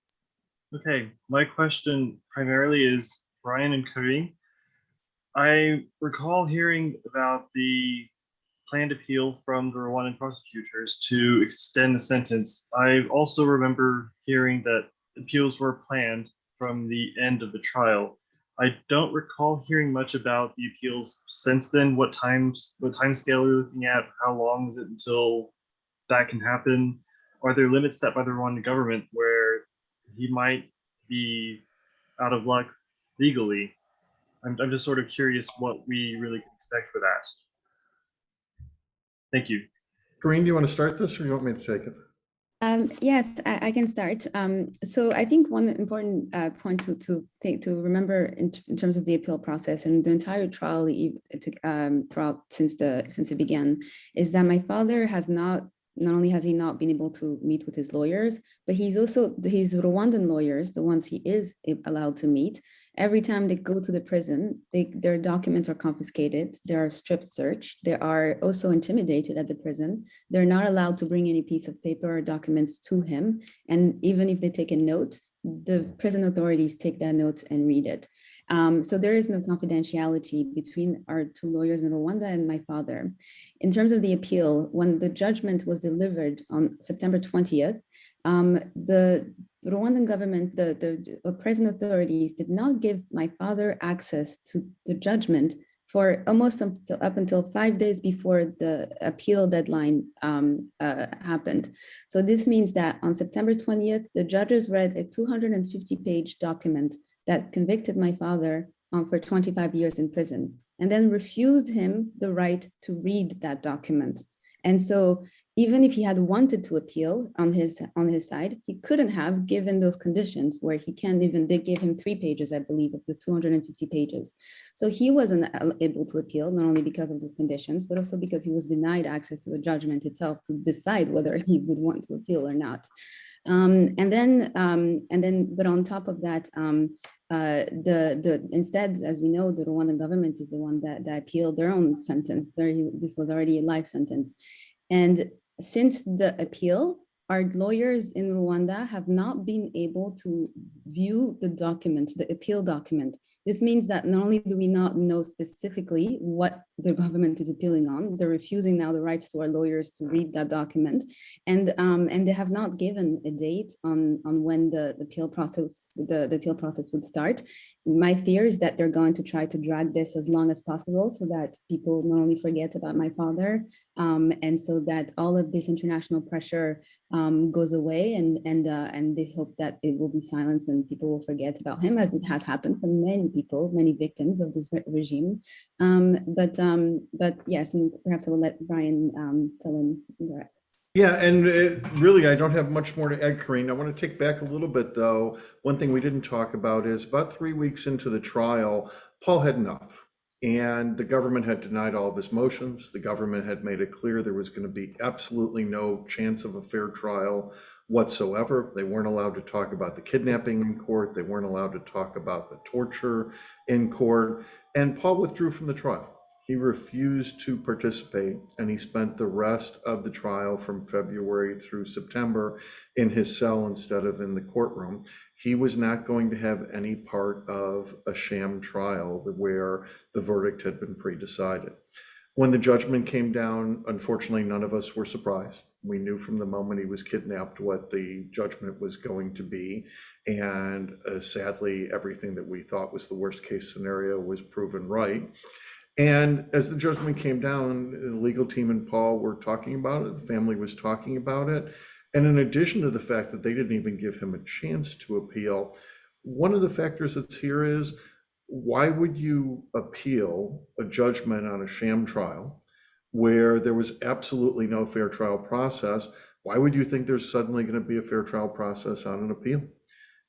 Okay, my question primarily is Brian and Carine. I recall hearing about the planned appeal from the Rwandan prosecutors to extend the sentence. I also remember hearing that appeals were planned from the end of the trial. I don't recall hearing much about the appeals since then. What time scale are we looking at? How long is it until that can happen? Are there limits set by the Rwandan government where he might be out of luck legally? I'm just sort of curious what we really can expect for that. Thank you. Carine, do you want to start this or do you want me to take it? Yes, I can start. So I think one important point to remember in terms of the appeal process and the entire trial throughout since it began is that my father has not only has he not been able to meet with his lawyers, but his Rwandan lawyers, the ones he is allowed to meet. Every time they go to the prison, their documents are confiscated. They are strip searched. They are also intimidated at the prison. They're not allowed to bring any piece of paper or documents to him. And even if they take a note, the prison authorities take that note and read it. So there is no confidentiality between our two lawyers in Rwanda and my father. In terms of the appeal, when the judgment was delivered on September 20th, the Rwandan government, the prison authorities did not give my father access to the judgment for almost up until 5 days before the appeal deadline happened. So this means that on September 20th, the judges read a 250-page document that convicted my father for 25 years in prison, and then refused him the right to read that document. And so even if he had wanted to appeal on his side, he couldn't have, given those conditions where he can't even, they gave him 3 pages, I believe, of the 250 pages. So he wasn't able to appeal, not only because of these conditions, but also because he was denied access to the judgment itself to decide whether he would want to appeal or not. But on top of that, instead, as we know, the Rwandan government is the one that appealed their own sentence. This was already a life sentence. And since the appeal, our lawyers in Rwanda have not been able to view the document, the appeal document. This means that not only do we not know specifically what the government is appealing on, they're refusing now the rights to our lawyers to read that document, and they have not given a date on when the appeal process would start. My fear is that they're going to try to drag this as long as possible so that people not only forget about my father, and so that all of this international pressure goes away, and they hope that it will be silenced and people will forget about him, as it has happened for many people, many victims of this regime. But yes, and perhaps I will let Brian fill in the rest. Yeah, and really, I don't have much more to add, Carine. I want to take back a little bit, though. One thing we didn't talk about is about 3 weeks into the trial, Paul had enough. And the government had denied all of his motions. The government had made it clear there was going to be absolutely no chance of a fair trial whatsoever. They weren't allowed to talk about the kidnapping in court. They weren't allowed to talk about the torture in court. And Paul withdrew from the trial. He refused to participate, and he spent the rest of the trial from February through September in his cell instead of in the courtroom. He was not going to have any part of a sham trial where the verdict had been pre-decided. When the judgment came down, unfortunately, none of us were surprised. We knew from the moment he was kidnapped what the judgment was going to be. And sadly, everything that we thought was the worst case scenario was proven right. And as the judgment came down, the legal team and Paul were talking about it. The family was talking about it. And in addition to the fact that they didn't even give him a chance to appeal, one of the factors that's here is, why would you appeal a judgment on a sham trial where there was absolutely no fair trial process? Why would you think there's suddenly going to be a fair trial process on an appeal?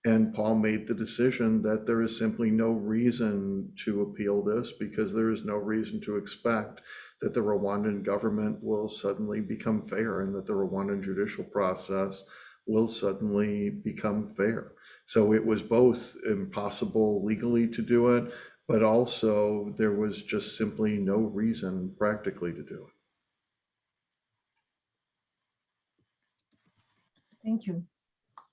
And Paul made the decision that there is simply no reason to appeal this, because there is no reason to expect that the Rwandan government will suddenly become fair and that the Rwandan judicial process will suddenly become fair. So it was both impossible legally to do it, but also there was just simply no reason practically to do it. Thank you.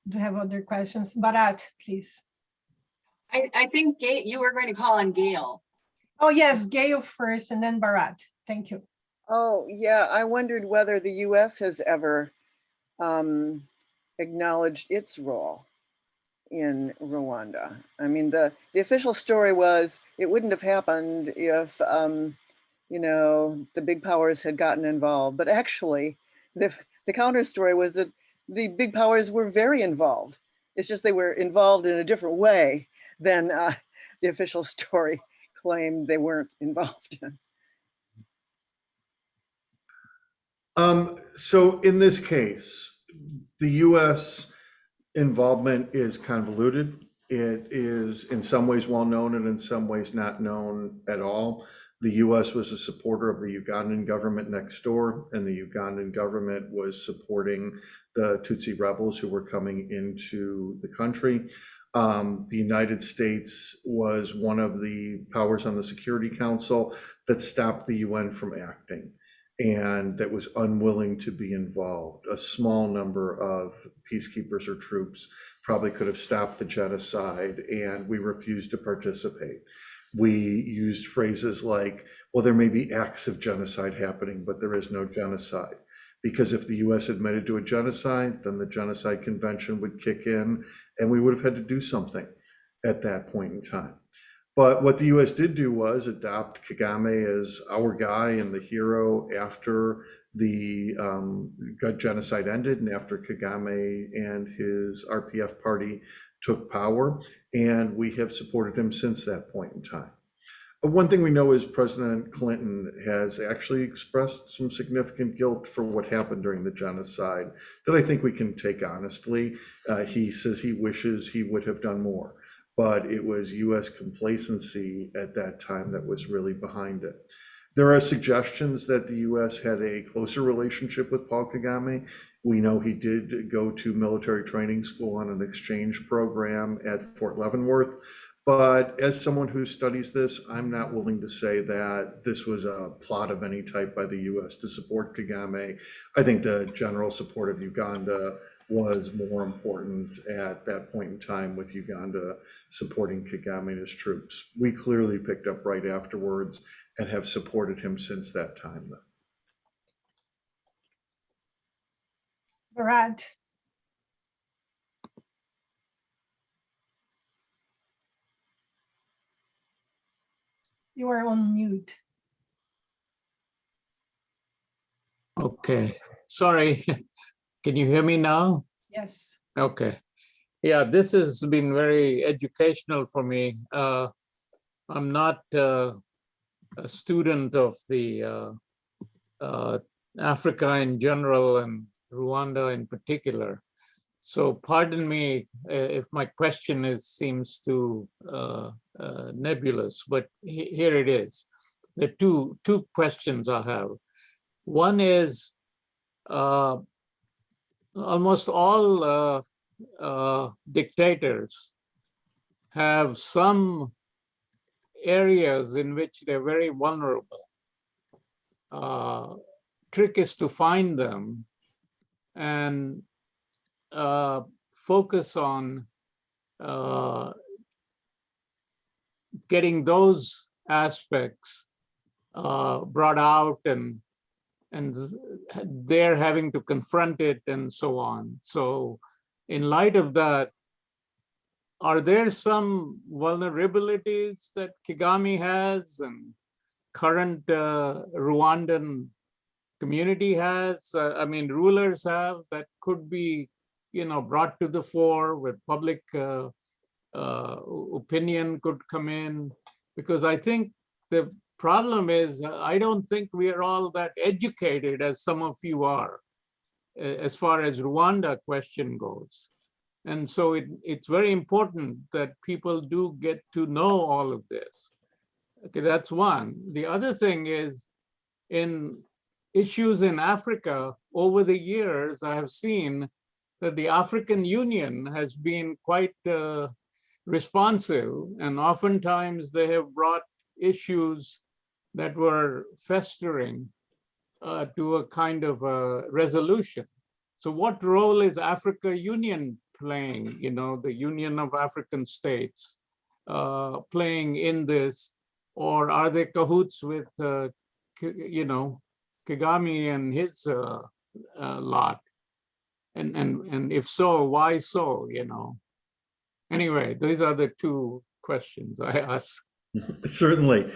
Do you have other questions? Bharat, please. I think you were going to call on Gail. Oh, yes, Gail first and then Bharat. Thank you. Oh, yeah, I wondered whether the US has ever acknowledged its role in Rwanda. I mean, the official story was it wouldn't have happened if, you know, the big powers had gotten involved. But actually, the counter story was that the big powers were very involved. It's just they were involved in a different way than the official story claimed they weren't involved in. So in this case, the US involvement is convoluted. It is in some ways well known and in some ways not known at all. The US was a supporter of the Ugandan government next door, and the Ugandan government was supporting the Tutsi rebels who were coming into the country. The United States was one of the powers on the Security Council that stopped the UN from acting and that was unwilling to be involved. A small number of peacekeepers or troops probably could have stopped the genocide, and we refused to participate. We used phrases like, well, there may be acts of genocide happening, but there is no genocide. Because if the US admitted to a genocide, then the Genocide Convention would kick in, and we would have had to do something at that point in time. But what the US did do was adopt Kagame as our guy and the hero after the genocide ended and after Kagame and his RPF party took power. And we have supported him since that point in time. But one thing we know is President Clinton has actually expressed some significant guilt for what happened during the genocide that I think we can take honestly. He says he wishes he would have done more, but it was US complacency at that time that was really behind it. There are suggestions that the US had a closer relationship with Paul Kagame. We know he did go to military training school on an exchange program at Fort Leavenworth. But as someone who studies this, I'm not willing to say that this was a plot of any type by the US to support Kagame. I think the general support of Uganda was more important at that point in time, with Uganda supporting Kagame and his troops. We clearly picked up right afterwards and have supported him since that time, though. Bharat. You are on mute. Okay, sorry. Can you hear me now? Yes. Okay. Yeah, this has been very educational for me. I'm not a student of the Africa in general and Rwanda in particular. So pardon me if my question seems too nebulous, but here it is. There are two questions I have. One is almost all dictators have some areas in which they're very vulnerable. Trick is to find them and focus on getting those aspects brought out, and they're having to confront it and so on. So in light of that, are there some vulnerabilities that Kagame has and current Rwandan community has, I mean, rulers have, that could be, brought to the fore with public opinion could come in? Because I think the problem is, I don't think we are all that educated as some of you are, as far as Rwanda question goes. And so it's very important that people do get to know all of this. Okay, that's one. The other thing is, in issues in Africa, over the years, I have seen that the African Union has been quite responsive, and oftentimes they have brought issues that were festering to a kind of a resolution. So what role is Africa Union playing, the Union of African States playing in this? or are they cahoots with, you know, Kagame and his lot? And if so, why so, you know? Anyway, these are the two questions I ask. Certainly.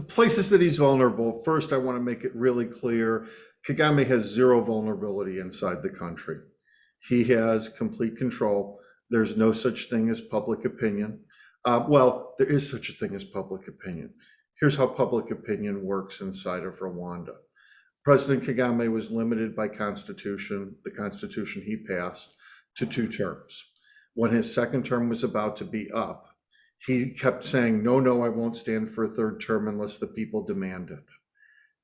Places that he's vulnerable. First, I want to make it really clear, Kagame has zero vulnerability inside the country. He has complete control. There's no such thing as public opinion. Well, there is such a thing as public opinion. Here's how public opinion works inside of Rwanda. President Kagame was limited by constitution, the constitution he passed, to 2 terms. When his second term was about to be up, he kept saying, no, I won't stand for a 3rd term unless the people demand it.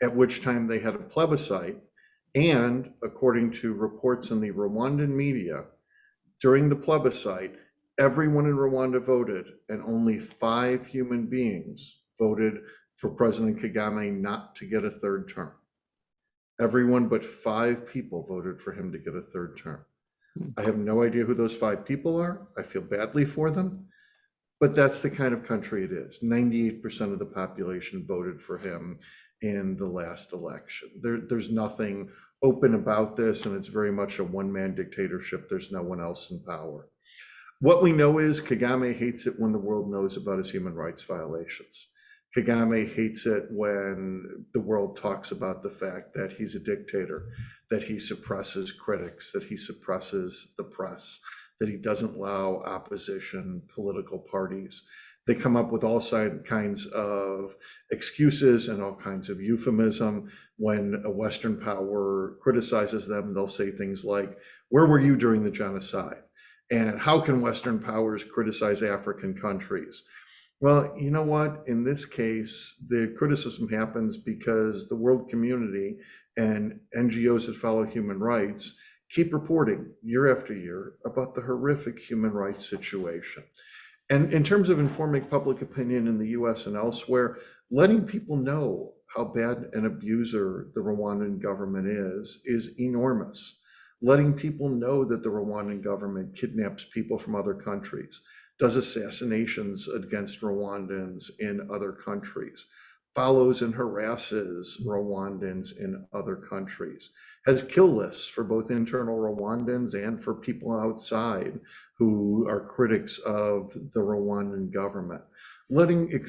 At which time they had a plebiscite. And according to reports in the Rwandan media, during the plebiscite, everyone in Rwanda voted, and only 5 human beings voted for President Kagame not to get a 3rd term. Everyone but 5 people voted for him to get a 3rd term. I have no idea who those 5 people are. I feel badly for them, but that's the kind of country it is. 98% of the population voted for him in the last election. There's nothing open about this, and it's very much a one-man dictatorship. There's no one else in power. What we know is Kagame hates it when the world knows about his human rights violations. Kagame hates it when the world talks about the fact that he's a dictator, that he suppresses critics, that he suppresses the press, that he doesn't allow opposition political parties. They come up with all kinds of excuses and all kinds of euphemism. When a Western power criticizes them, they'll say things like, where were you during the genocide? And how can Western powers criticize African countries? Well, you know what? In this case, the criticism happens because the world community and NGOs that follow human rights keep reporting year after year about the horrific human rights situation. And in terms of informing public opinion in the US and elsewhere, letting people know how bad an abuser the Rwandan government is enormous. Letting people know that the Rwandan government kidnaps people from other countries, does assassinations against Rwandans in other countries, follows and harasses Rwandans in other countries, has kill lists for both internal Rwandans and for people outside who are critics of the Rwandan government.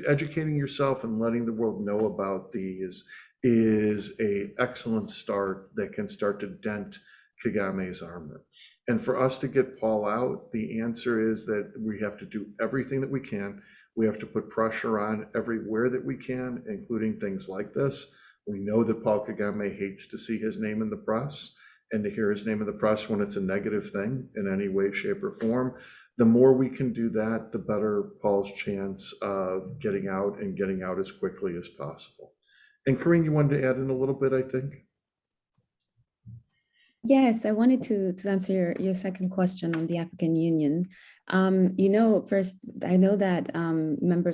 Educating yourself and letting the world know about these is an excellent start that can start to dent Kagame's armor. And for us to get Paul out, the answer is that we have to do everything that we can. We have to put pressure on everywhere that we can, including things like this. We know that Paul Kagame hates to see his name in the press and to hear his name in the press when it's a negative thing in any way, shape, or form. The more we can do that, the better Paul's chance of getting out and getting out as quickly as possible. And Carine, you wanted to add in a little bit, I think? Yes, I wanted to answer your second question on the African Union. First, I know that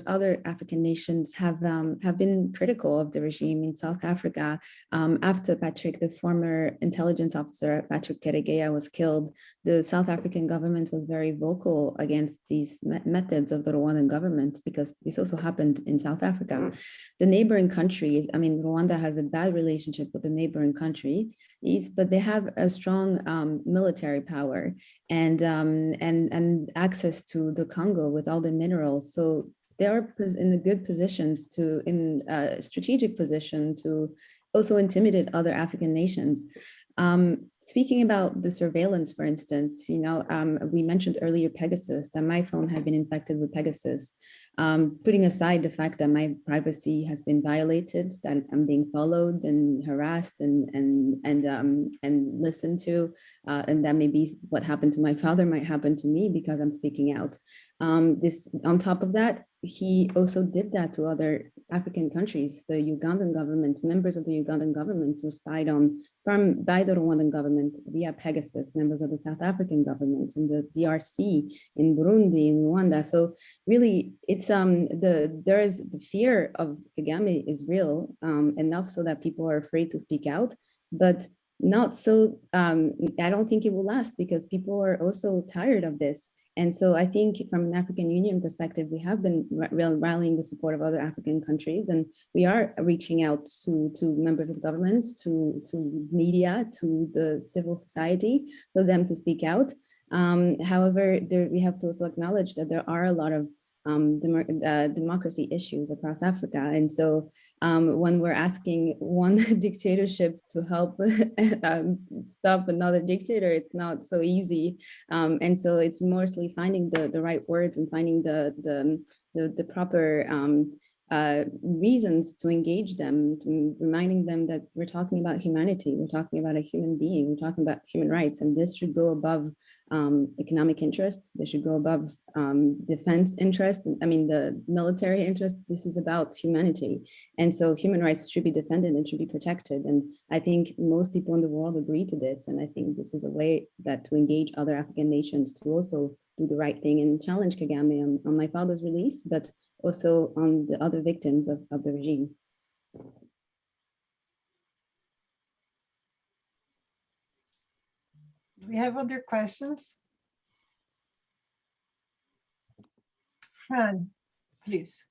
other African nations have been critical of the regime in South Africa. After the former intelligence officer, Patrick Karegeya, was killed, the South African government was very vocal against these methods of the Rwandan government, because this also happened in South Africa. The neighboring countries, Rwanda has a bad relationship with the neighboring country, but they have a strong military power and access to the Congo with all the minerals. So they are in a good positions in a strategic position to also intimidate other African nations. Speaking about the surveillance, for instance, we mentioned earlier Pegasus, that my phone had been infected with Pegasus. Putting aside the fact that my privacy has been violated, that I'm being followed and harassed and listened to, and that maybe what happened to my father might happen to me because I'm speaking out. On top of that, he also did that to other African countries. The Ugandan government, members of the Ugandan government were spied on by the Rwandan government via Pegasus, members of the South African government, in the DRC, in Burundi, in Rwanda. So really, it's there is the fear of Kagame is real, enough so that people are afraid to speak out, but not so. I don't think it will last, because people are also tired of this. And so I think from an African Union perspective, we have been rallying the support of other African countries, and we are reaching out to members of governments, to media, to the civil society, for them to speak out. However, we have to also acknowledge that there are a lot of democracy issues across Africa. And so when we're asking one dictatorship to help stop another dictator, it's not so easy. And so it's mostly finding the right words and finding the proper reasons to engage them, reminding them that we're talking about humanity, we're talking about a human being, we're talking about human rights, and this should go above economic interests. They should go above defense interests. I mean, the military interest. This is about humanity. And so human rights should be defended and should be protected. And I think most people in the world agree to this. And I think this is a way that to engage other African nations to also do the right thing and challenge Kagame on my father's release, but also on the other victims of the regime. Do we have other questions? Fran, please.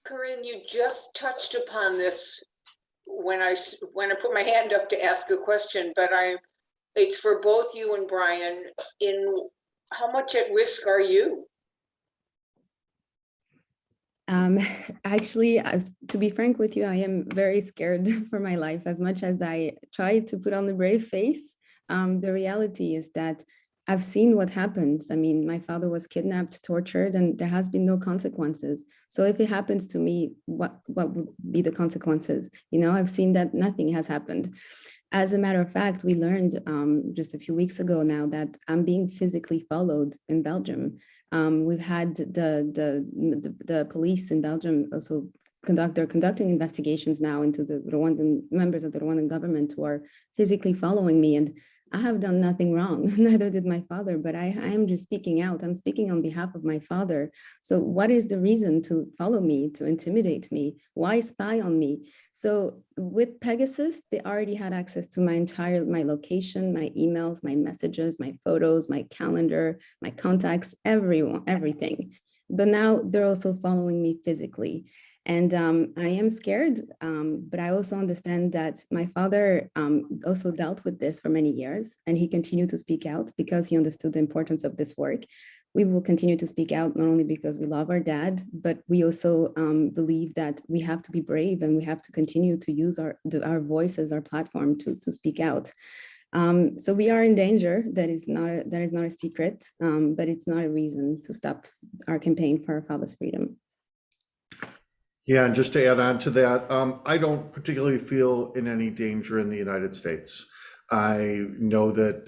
Corinne, you just touched upon this when I put my hand up to ask a question, but it's for both you and Brian. In how much at risk are you? Actually, to be frank with you, I am very scared for my life. As much as I try to put on the brave face, the reality is that I've seen what happens. I mean, my father was kidnapped, tortured, and there has been no consequences. So if it happens to me, what would be the consequences? You know, I've seen that nothing has happened. As a matter of fact, we learned just a few weeks ago now that I'm being physically followed in Belgium. We've had the police in Belgium also they're conducting investigations now into the Rwandan members of the Rwandan government who are physically following me. And I have done nothing wrong, neither did my father, but I am just speaking out. I'm speaking on behalf of my father. So what is the reason to follow me, to intimidate me? Why spy on me? So with Pegasus, they already had access to my location, my emails, my messages, my photos, my calendar, my contacts, everything. But now they're also following me physically. And I am scared, but I also understand that my father also dealt with this for many years, and he continued to speak out because he understood the importance of this work. We will continue to speak out, not only because we love our dad, but we also believe that we have to be brave and we have to continue to use our voices, our platform to speak out. So we are in danger. That is not a secret, but it's not a reason to stop our campaign for our father's freedom. Yeah, and just to add on to that, I don't particularly feel in any danger in the United States. I know that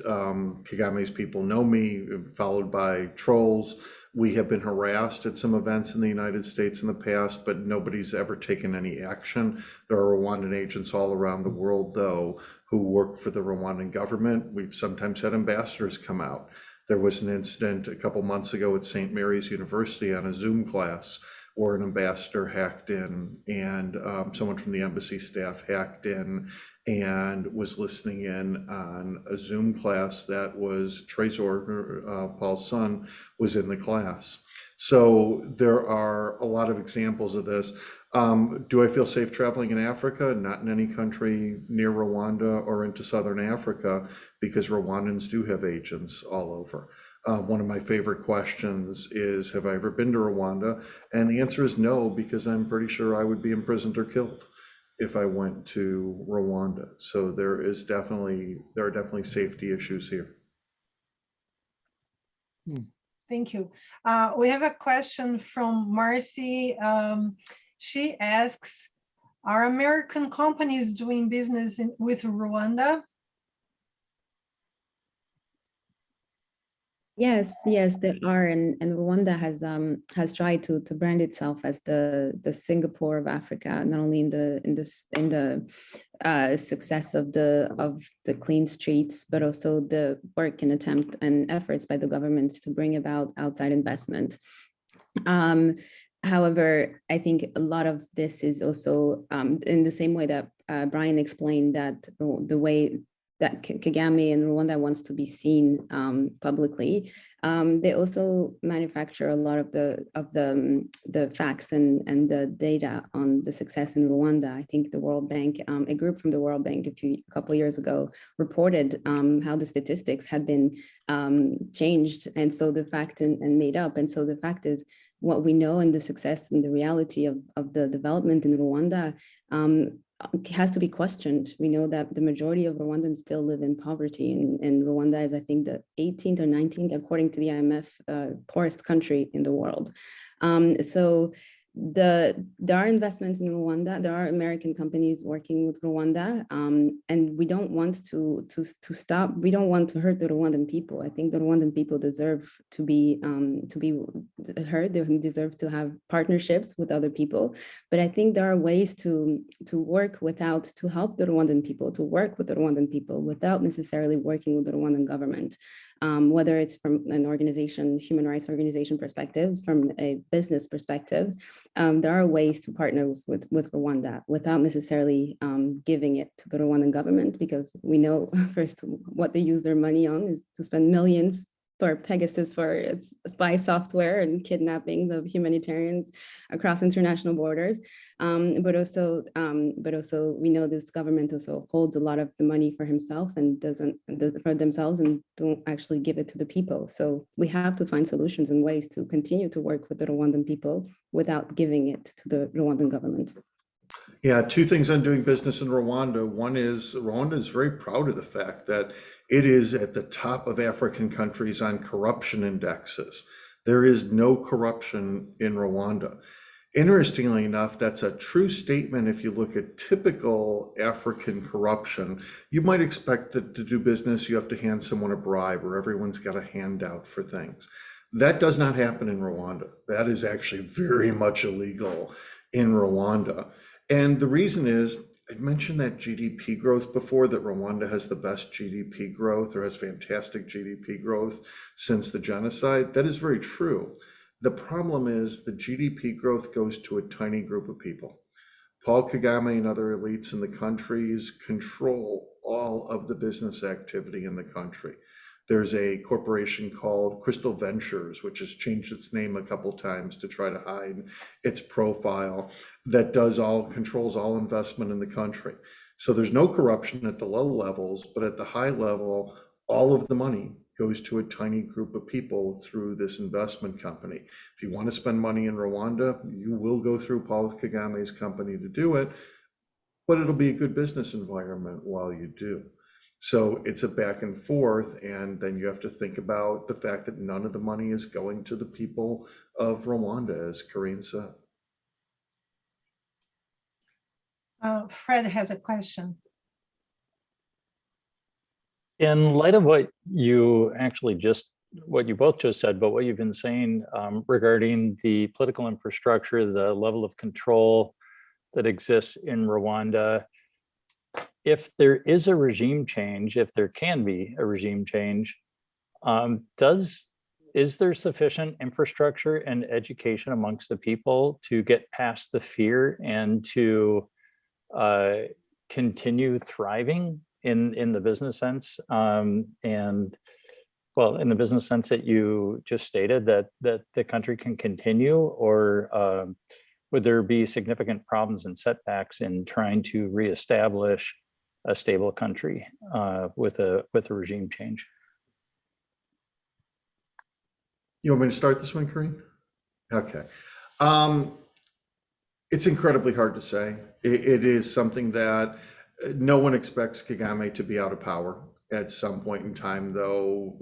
Kagame's people know me, followed by trolls. We have been harassed at some events in the United States in the past, but nobody's ever taken any action. There are Rwandan agents all around the world, though, who work for the Rwandan government. We've sometimes had ambassadors come out. There was an incident a couple months ago at St. Mary's University on a Zoom class where an ambassador hacked in and someone from the embassy staff hacked in and was listening in on a Zoom class that was Trezor, Paul's son, was in the class. So there are a lot of examples of this. Do I feel safe traveling in Africa? Not in any country near Rwanda or into Southern Africa, because Rwandans do have agents all over. One of my favorite questions is, have I ever been to Rwanda? And the answer is no, because I'm pretty sure I would be imprisoned or killed if I went to Rwanda. So there are definitely safety issues here. Thank you. We have a question from Marcy. She asks, are American companies doing business with Rwanda? Yes, there are, and Rwanda has tried to brand itself as the Singapore of Africa, not only in the success of the clean streets, but also the work and attempt and efforts by the government to bring about outside investment. However, I think a lot of this is also in the same way that Brian explained, that the way that Kagame and Rwanda wants to be seen publicly. They also manufacture a lot of the facts and the data on the success in Rwanda. I think the World Bank, a group from the World Bank a couple of years ago reported how the statistics had been changed, and so the fact and made up. And so the fact is, what we know and the success and the reality of the development in Rwanda has to be questioned. We know that the majority of Rwandans still live in poverty, and Rwanda is, I think, the 18th or 19th, according to the IMF, poorest country in the world. So there are investments in Rwanda. There are American companies working with Rwanda, and we don't want to stop. We don't want to hurt the Rwandan people. I think the Rwandan people deserve to be heard. They deserve to have partnerships with other people. But I think there are ways to work to help the Rwandan people, to work with the Rwandan people without necessarily working with the Rwandan government. Whether it's from an organization, human rights organization perspective, from a business perspective, there are ways to partner with Rwanda without necessarily giving it to the Rwandan government, because we know first what they use their money on is to spend millions for Pegasus, for its spy software and kidnappings of humanitarians across international borders. But also we know this government also holds a lot of the money for himself and for themselves, and don't actually give it to the people. So we have to find solutions and ways to continue to work with the Rwandan people without giving it to the Rwandan government. Yeah, two things on doing business in Rwanda. One is Rwanda is very proud of the fact that it is at the top of African countries on corruption indexes. There is no corruption in Rwanda. Interestingly enough, that's a true statement. If you look at typical African corruption, you might expect that to do business, you have to hand someone a bribe, or everyone's got a handout for things. That does not happen in Rwanda. That is actually very much illegal in Rwanda. And the reason is, I mentioned that GDP growth before, that Rwanda has the best GDP growth, or has fantastic GDP growth since the genocide. That is very true. The problem is the GDP growth goes to a tiny group of people. Paul Kagame and other elites in the countries control all of the business activity in the country. There's a corporation called Crystal Ventures, which has changed its name a couple times to try to hide its profile, that controls all investment in the country. So there's no corruption at the low levels, but at the high level, all of the money goes to a tiny group of people through this investment company. If you want to spend money in Rwanda, you will go through Paul Kagame's company to do it, but it'll be a good business environment while you do. So it's a back and forth, and then you have to think about the fact that none of the money is going to the people of Rwanda, as Carine said. Fred has a question. In light of what you both just said, but what you've been saying regarding the political infrastructure, the level of control that exists in Rwanda, if there is a regime change, if there can be a regime change, is there sufficient infrastructure and education amongst the people to get past the fear and to continue thriving in the business sense? And well, in the business sense that you just stated, that the country can continue, or would there be significant problems and setbacks in trying to reestablish a stable country with a regime change? You want me to start this one, Carine? Okay. It's incredibly hard to say. It is something that no one expects Kagame to be out of power. At some point in time, though,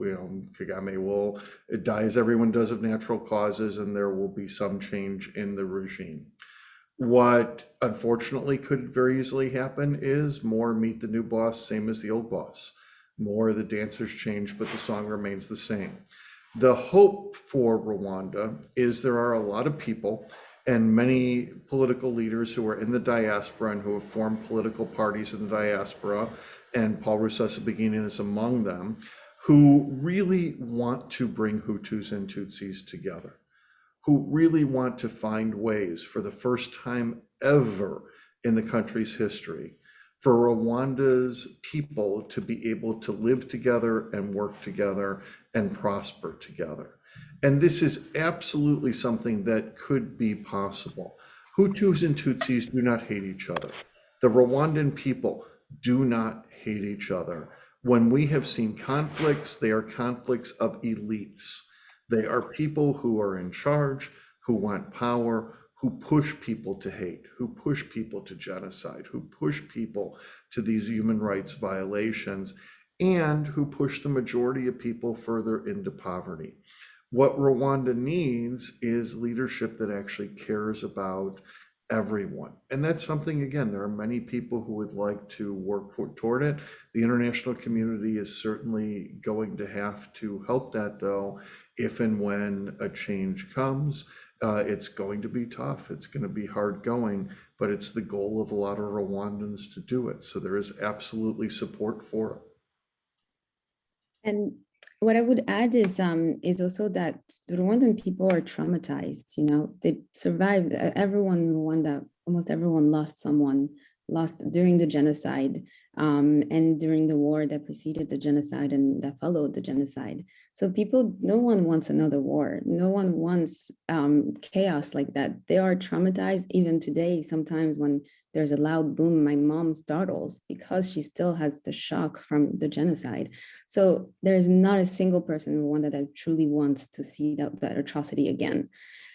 Kagame will die, as everyone does, of natural causes, and there will be some change in the regime. What unfortunately could very easily happen is more meet the new boss, same as the old boss. More of the dancers change, but the song remains the same. The hope for Rwanda is there are a lot of people and many political leaders who are in the diaspora and who have formed political parties in the diaspora, and Paul Rusesabagina is among them, who really want to bring Hutus and Tutsis together, who really want to find ways, for the first time ever in the country's history, for Rwanda's people to be able to live together and work together and prosper together. And this is absolutely something that could be possible. Hutus and Tutsis do not hate each other. The Rwandan people do not hate each other. When we have seen conflicts, they are conflicts of elites. They are people who are in charge, who want power, who push people to hate, who push people to genocide, who push people to these human rights violations, and who push the majority of people further into poverty. What Rwanda needs is leadership that actually cares about everyone. And that's something, again, there are many people who would like to work toward it. The international community is certainly going to have to help that, though, if and when a change comes. It's going to be tough. It's going to be hard going, but it's the goal of a lot of Rwandans to do it. So there is absolutely support for it. And what I would add is also that the Rwandan people are traumatized. You know, they survived. Everyone in Rwanda, almost everyone lost during the genocide and during the war that preceded the genocide and that followed the genocide. So no one wants another war. No one wants chaos like that. They are traumatized even today. Sometimes when there's a loud boom, my mom startles because she still has the shock from the genocide. So there's not a single person in Rwanda that truly wants to see that atrocity again.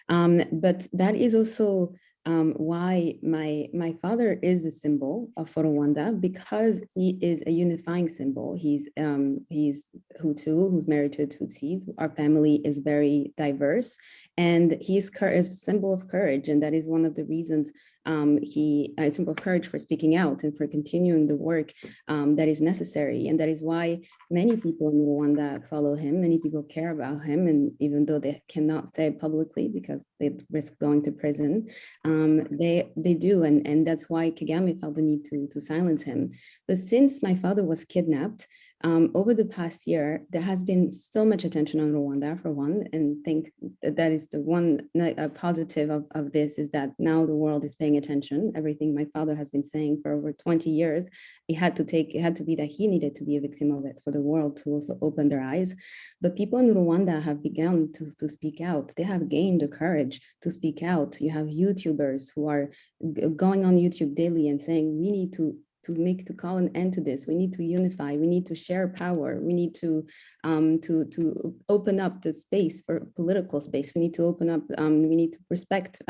But that is also why my father is a symbol for Rwanda, because he is a unifying symbol. He's Hutu, who's married to Tutsis. Our family is very diverse, and he's a symbol of courage, and that is one of the reasons a symbol of courage for speaking out and for continuing the work that is necessary. And that is why many people in Rwanda follow him, many people care about him, and even though they cannot say it publicly because they risk going to prison, they do, and that's why Kagame felt the need to silence him. But since my father was kidnapped, over the past year, there has been so much attention on Rwanda, for one, and think that is the one positive of this, is that now the world is paying attention. Everything my father has been saying for over 20 years, it had to be that he needed to be a victim of it for the world to also open their eyes. But people in Rwanda have begun to speak out. They have gained the courage to speak out. You have YouTubers who are going on YouTube daily and saying, we need to call an end to this. We need to unify. We need to share power. We need to open up the space for political space. We need to open up. We need to respect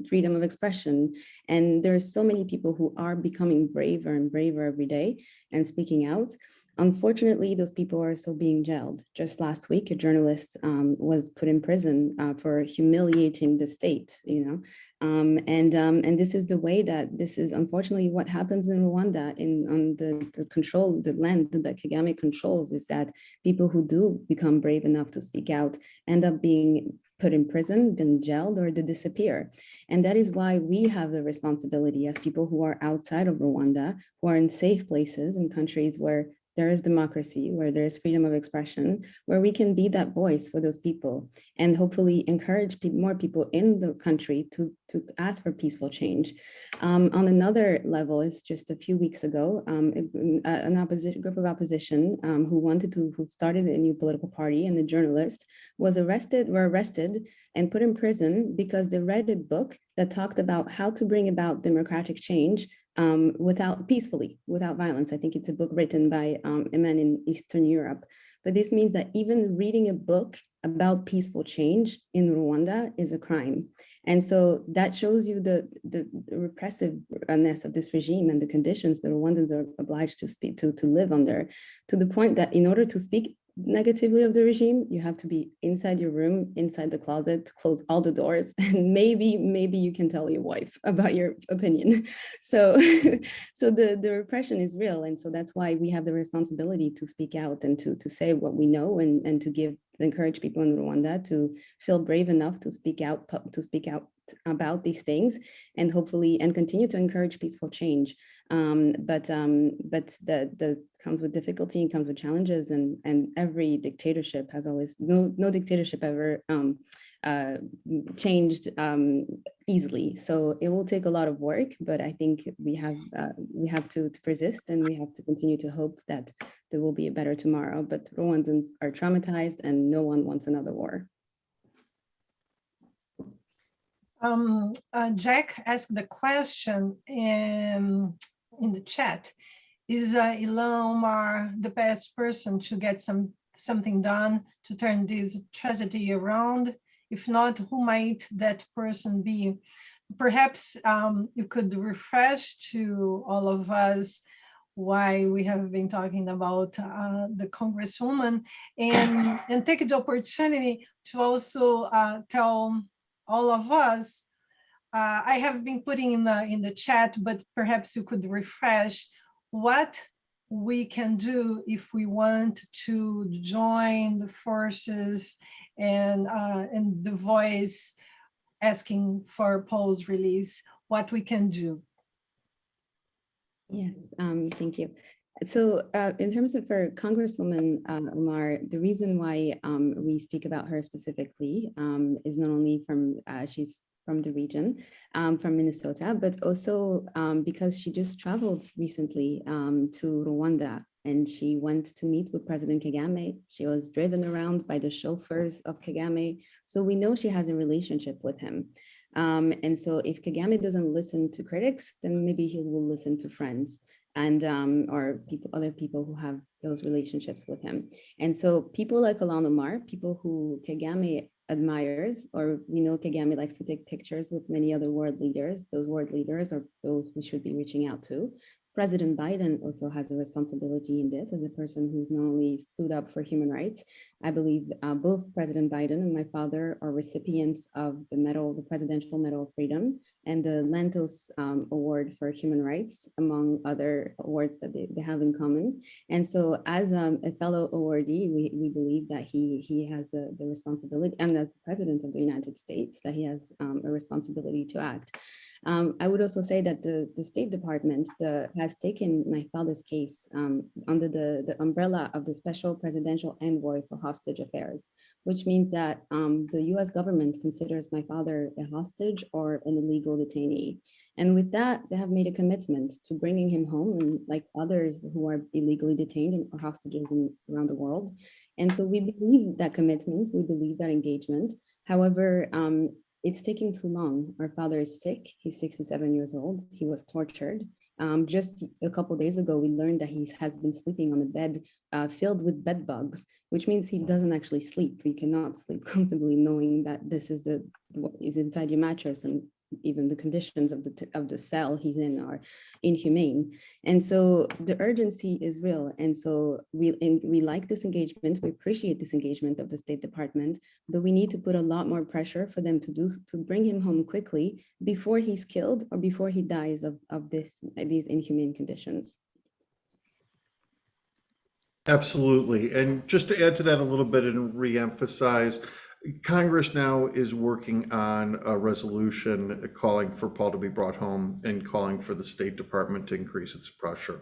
freedom of expression. And there's so many people who are becoming braver and braver every day and speaking out. Unfortunately, those people are still being jailed. Just last week, a journalist was put in prison for humiliating the state, you know. And this is the way that this is unfortunately what happens in Rwanda on the land that Kagame controls, is that people who do become brave enough to speak out end up being put in prison, been jailed, or they disappear. And that is why we have the responsibility as people who are outside of Rwanda, who are in safe places in countries where there is democracy, where there is freedom of expression, where we can be that voice for those people and hopefully encourage more people in the country to ask for peaceful change. On another level, it's just a few weeks ago, a group of opposition who started a new political party, and a journalist were arrested and put in prison because they read a book that talked about how to bring about democratic change peacefully, without violence. I think it's a book written by a man in Eastern Europe. But this means that even reading a book about peaceful change in Rwanda is a crime. And so that shows you the repressiveness of this regime and the conditions the Rwandans are obliged to live under, to the point that in order to speak negatively of the regime, you have to be inside your room, inside the closet, close all the doors, and maybe you can tell your wife about your opinion. So the repression is real, and so that's why we have the responsibility to speak out and to say what we know, and to encourage people in Rwanda to feel brave enough to speak out about these things, and hopefully and continue to encourage peaceful change. But the comes with difficulty and comes with challenges, and every dictatorship has always no dictatorship ever changed easily. So it will take a lot of work, but I think we have to persist, and we have to continue to hope that there will be a better tomorrow. But Rwandans are traumatized, and no one wants another war. Jack asked the question in the chat: is Ilhan Omar the best person to get something done to turn this tragedy around? If not, who might that person be? Perhaps you could refresh to all of us why we have been talking about the Congresswoman, and take the opportunity to also tell all of us. I have been putting in the chat, but perhaps you could refresh what we can do if we want to join the forces and the voice asking for Paul's release, what we can do. Yes, thank you. So in terms of for Congresswoman Omar, the reason why we speak about her specifically is not only from, she's from the region, from Minnesota, but also because she just traveled recently to Rwanda, and she went to meet with President Kagame. She was driven around by the chauffeurs of Kagame. So we know she has a relationship with him. And so if Kagame doesn't listen to critics, then maybe he will listen to friends and or other people who have those relationships with him. And so people like Ilhan Omar, people who Kagame admires, or we know Kagame likes to take pictures with many other world leaders. Those world leaders are those we should be reaching out to. President Biden also has a responsibility in this as a person who's not only stood up for human rights. I believe both President Biden and my father are recipients of the medal, the Presidential Medal of Freedom, and the Lantos Award for Human Rights, among other awards that they have in common. And so as a fellow awardee, we believe that he has the responsibility, and as the President of the United States, that he has a responsibility to act. I would also say that the State Department has taken my father's case under the umbrella of the Special Presidential Envoy for Hostage Affairs, which means that the US government considers my father a hostage or an illegal detainee. And with that, they have made a commitment to bringing him home, and like others who are illegally detained or hostages around the world. And so we believe that commitment, we believe that engagement. However, it's taking too long. Our father is sick. He's 67 years old. He was tortured. Just a couple of days ago, we learned that he has been sleeping on a bed filled with bed bugs, which means he doesn't actually sleep. You cannot sleep comfortably knowing that this is what is inside your mattress, and even the conditions of the cell he's in are inhumane. And so the urgency is real. And so we like this engagement. We appreciate this engagement of the State Department, but we need to put a lot more pressure for them to bring him home quickly before he's killed or before he dies of these inhumane conditions. Absolutely. And just to add to that a little bit and reemphasize, Congress now is working on a resolution calling for Paul to be brought home and calling for the State Department to increase its pressure.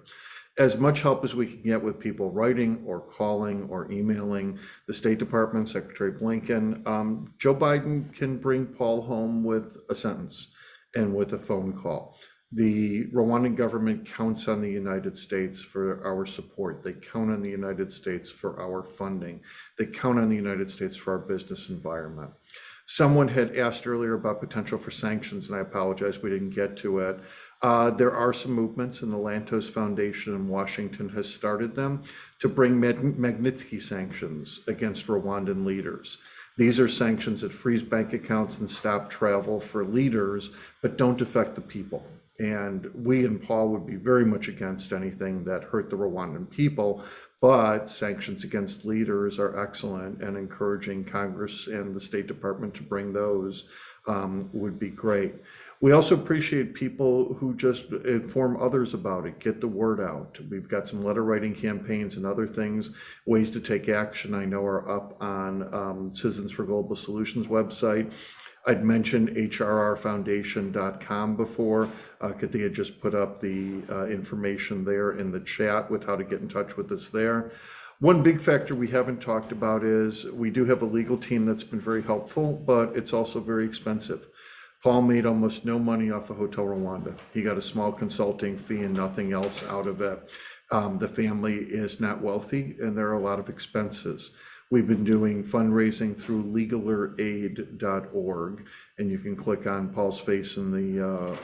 As much help as we can get with people writing or calling or emailing the State Department, Secretary Blinken, Joe Biden can bring Paul home with a sentence and with a phone call. The Rwandan government counts on the United States for our support. They count on the United States for our funding. They count on the United States for our business environment. Someone had asked earlier about potential for sanctions, and I apologize we didn't get to it. There are some movements, and the Lantos Foundation in Washington has started them to bring Magnitsky sanctions against Rwandan leaders. These are sanctions that freeze bank accounts and stop travel for leaders, but don't affect the people. And we and Paul would be very much against anything that hurt the Rwandan people, but sanctions against leaders are excellent, and encouraging Congress and the State Department to bring those would be great. We also appreciate people who just inform others about it, get the word out. We've got some letter writing campaigns and other things, ways to take action I know are up on Citizens for Global Solutions website. I'd mentioned hrrfoundation.com before. Katia just put up the information there in the chat with how to get in touch with us there. One big factor we haven't talked about is we do have a legal team that's been very helpful, but it's also very expensive. Paul made almost no money off of Hotel Rwanda. He got a small consulting fee and nothing else out of it. The family is not wealthy and there are a lot of expenses. We've been doing fundraising through legaleraid.org, and you can click on Paul's face in the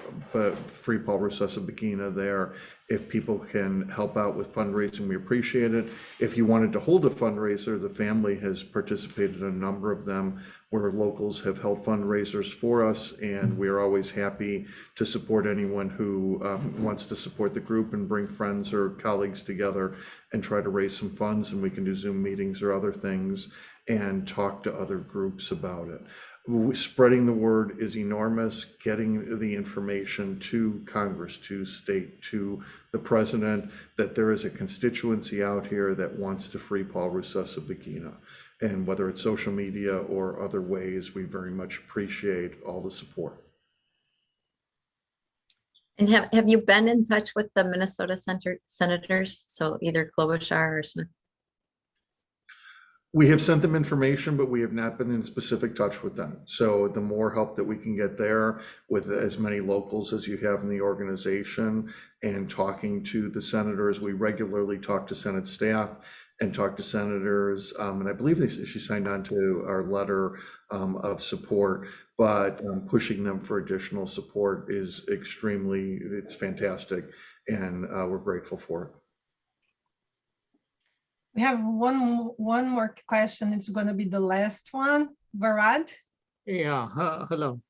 Free Paul Rusesabagina there. If people can help out with fundraising, we appreciate it. If you wanted to hold a fundraiser, the family has participated in a number of them where locals have held fundraisers for us, and we are always happy to support anyone who wants to support the group and bring friends or colleagues together and try to raise some funds, and we can do Zoom meetings or other things and talk to other groups about it. Spreading the word is enormous, getting the information to Congress, to state, to the president, that there is a constituency out here that wants to free Paul Rusesabagina. And whether it's social media or other ways, we very much appreciate all the support. And have you been in touch with the Minnesota senators? So either Klobuchar or Smith? We have sent them information, but we have not been in specific touch with them. So the more help that we can get there with as many locals as you have in the organization and talking to the senators, we regularly talk to Senate staff and talk to senators. And I believe she signed on to our letter of support, but pushing them for additional support is it's fantastic. And we're grateful for it. We have one more question. It's going to be the last one. Varad? Yeah, hello.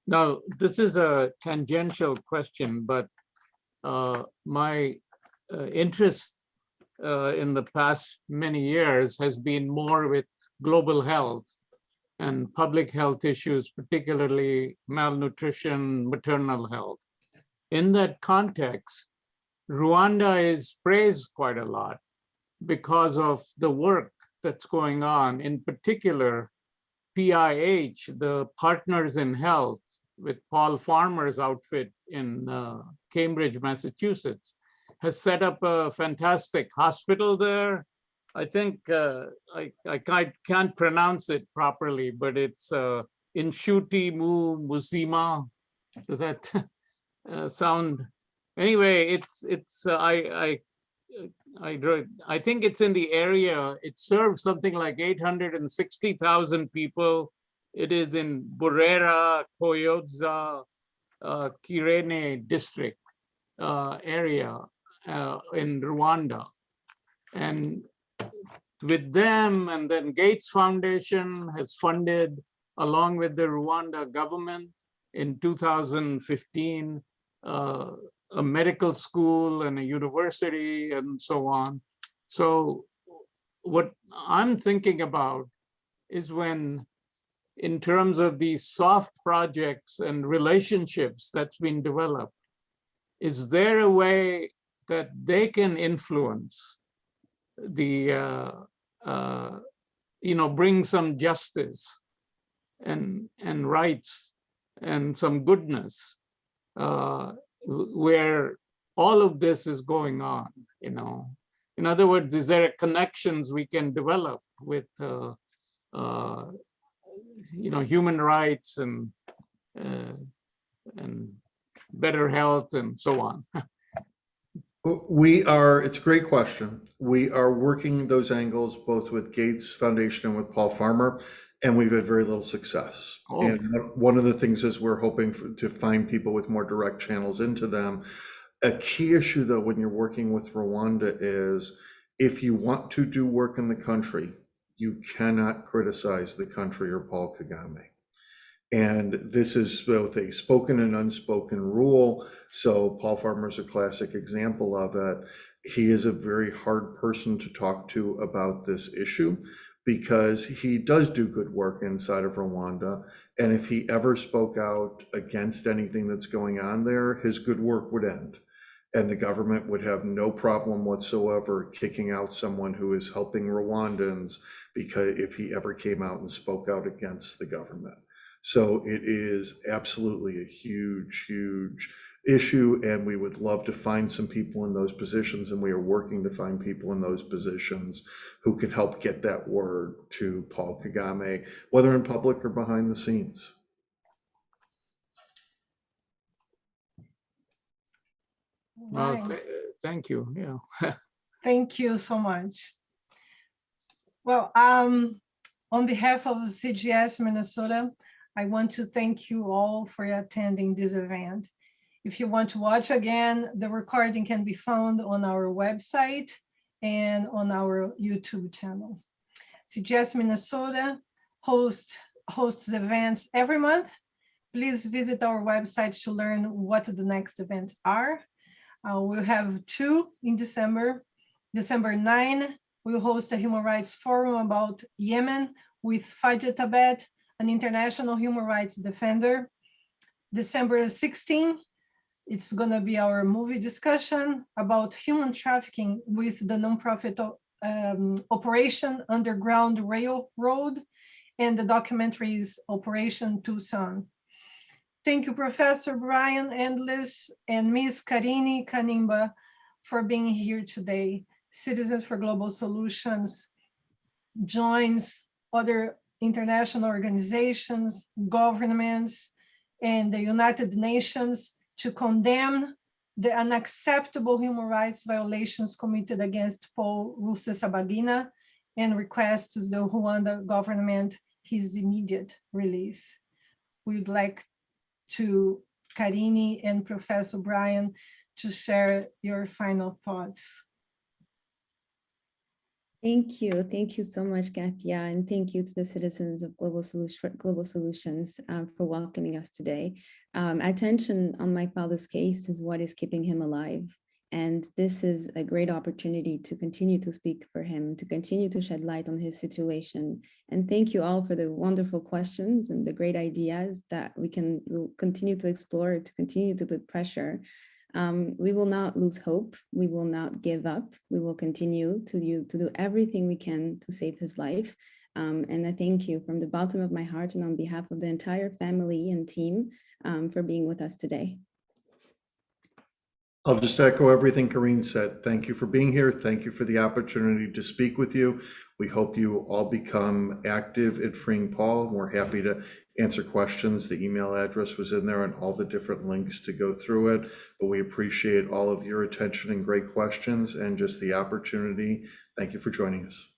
Now, this is a tangential question, but my interest in the past many years has been more with global health and public health issues, particularly malnutrition, maternal health. In that context, Rwanda is praised quite a lot because of the work that's going on, in particular, PIH, the Partners in Health with Paul Farmer's outfit in Cambridge, Massachusetts, has set up a fantastic hospital there. I think, I can't pronounce it properly, but it's Inshuti Muzima. Does that sound? Anyway, I think it's in the area. It serves something like 860,000 people. It is in Burera, Koyodza, Kirene district area in Rwanda. And with them, and then Gates Foundation has funded, along with the Rwanda government in 2015, a medical school and a university and so on. So what I'm thinking about is when, in terms of these soft projects and relationships that's been developed, is there a way that they can influence the, bring some justice and rights and some goodness where all of this is going on, In other words, is there connections we can develop with, human rights and better health and so on? It's a great question. We are working those angles both with Gates Foundation and with Paul Farmer, and we've had very little success. Oh. And one of the things is we're hoping to find people with more direct channels into them. A key issue, though, when you're working with Rwanda is if you want to do work in the country, you cannot criticize the country or Paul Kagame. And this is both a spoken and unspoken rule. So Paul Farmer is a classic example of it. He is a very hard person to talk to about this issue because he does do good work inside of Rwanda. And if he ever spoke out against anything that's going on there, his good work would end. And the government would have no problem whatsoever kicking out someone who is helping Rwandans because if he ever came out and spoke out against the government. So it is absolutely a huge, huge issue, and we would love to find some people in those positions, and we are working to find people in those positions who can help get that word to Paul Kagame, whether in public or behind the scenes. Well, thank you. Yeah. Thank you so much. Well, on behalf of CGS Minnesota, I want to thank you all for attending this event. If you want to watch again, the recording can be found on our website and on our YouTube channel. CGS Minnesota hosts events every month. Please visit our website to learn what the next events are. We'll have two in December. December 9, we'll host a human rights forum about Yemen with Fajr Tabet, an international human rights defender. December 16, it's going to be our movie discussion about human trafficking with the nonprofit Operation Underground Railroad and the documentaries Operation Tucson. Thank you, Professor Brian Endless and Ms. Carini Kanimba for being here today. Citizens for Global Solutions joins other international organizations, governments, and the United Nations to condemn the unacceptable human rights violations committed against Paul Rusesabagina and requests the Rwanda government his immediate release. We'd like to Carini and Professor Brian to share your final thoughts. Thank you. Thank you so much, Katia, and thank you to the citizens of Global Solutions for welcoming us today. Attention on my father's case is what is keeping him alive. And this is a great opportunity to continue to speak for him, to continue to shed light on his situation. And thank you all for the wonderful questions and the great ideas that we'll continue to explore, to continue to put pressure. We will not lose hope. We will not give up. We will continue to do everything we can to save his life. And I thank you from the bottom of my heart and on behalf of the entire family and team for being with us today. I'll just echo everything Carine said. Thank you for being here. Thank you for the opportunity to speak with you. We hope you all become active at Freeing Paul. We're happy to answer questions. The email address was in there and all the different links to go through it. But we appreciate all of your attention and great questions and just the opportunity. Thank you for joining us.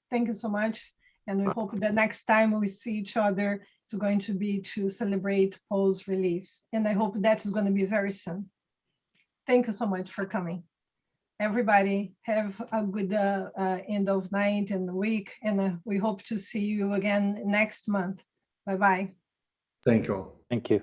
Thank you so much. And we hope the next time we see each other, it's going to be to celebrate Paul's release. And I hope that's going to be very soon. Thank you so much for coming. Everybody have a good end of night and week. And we hope to see you again next month. Bye-bye. Thank you all. Thank you.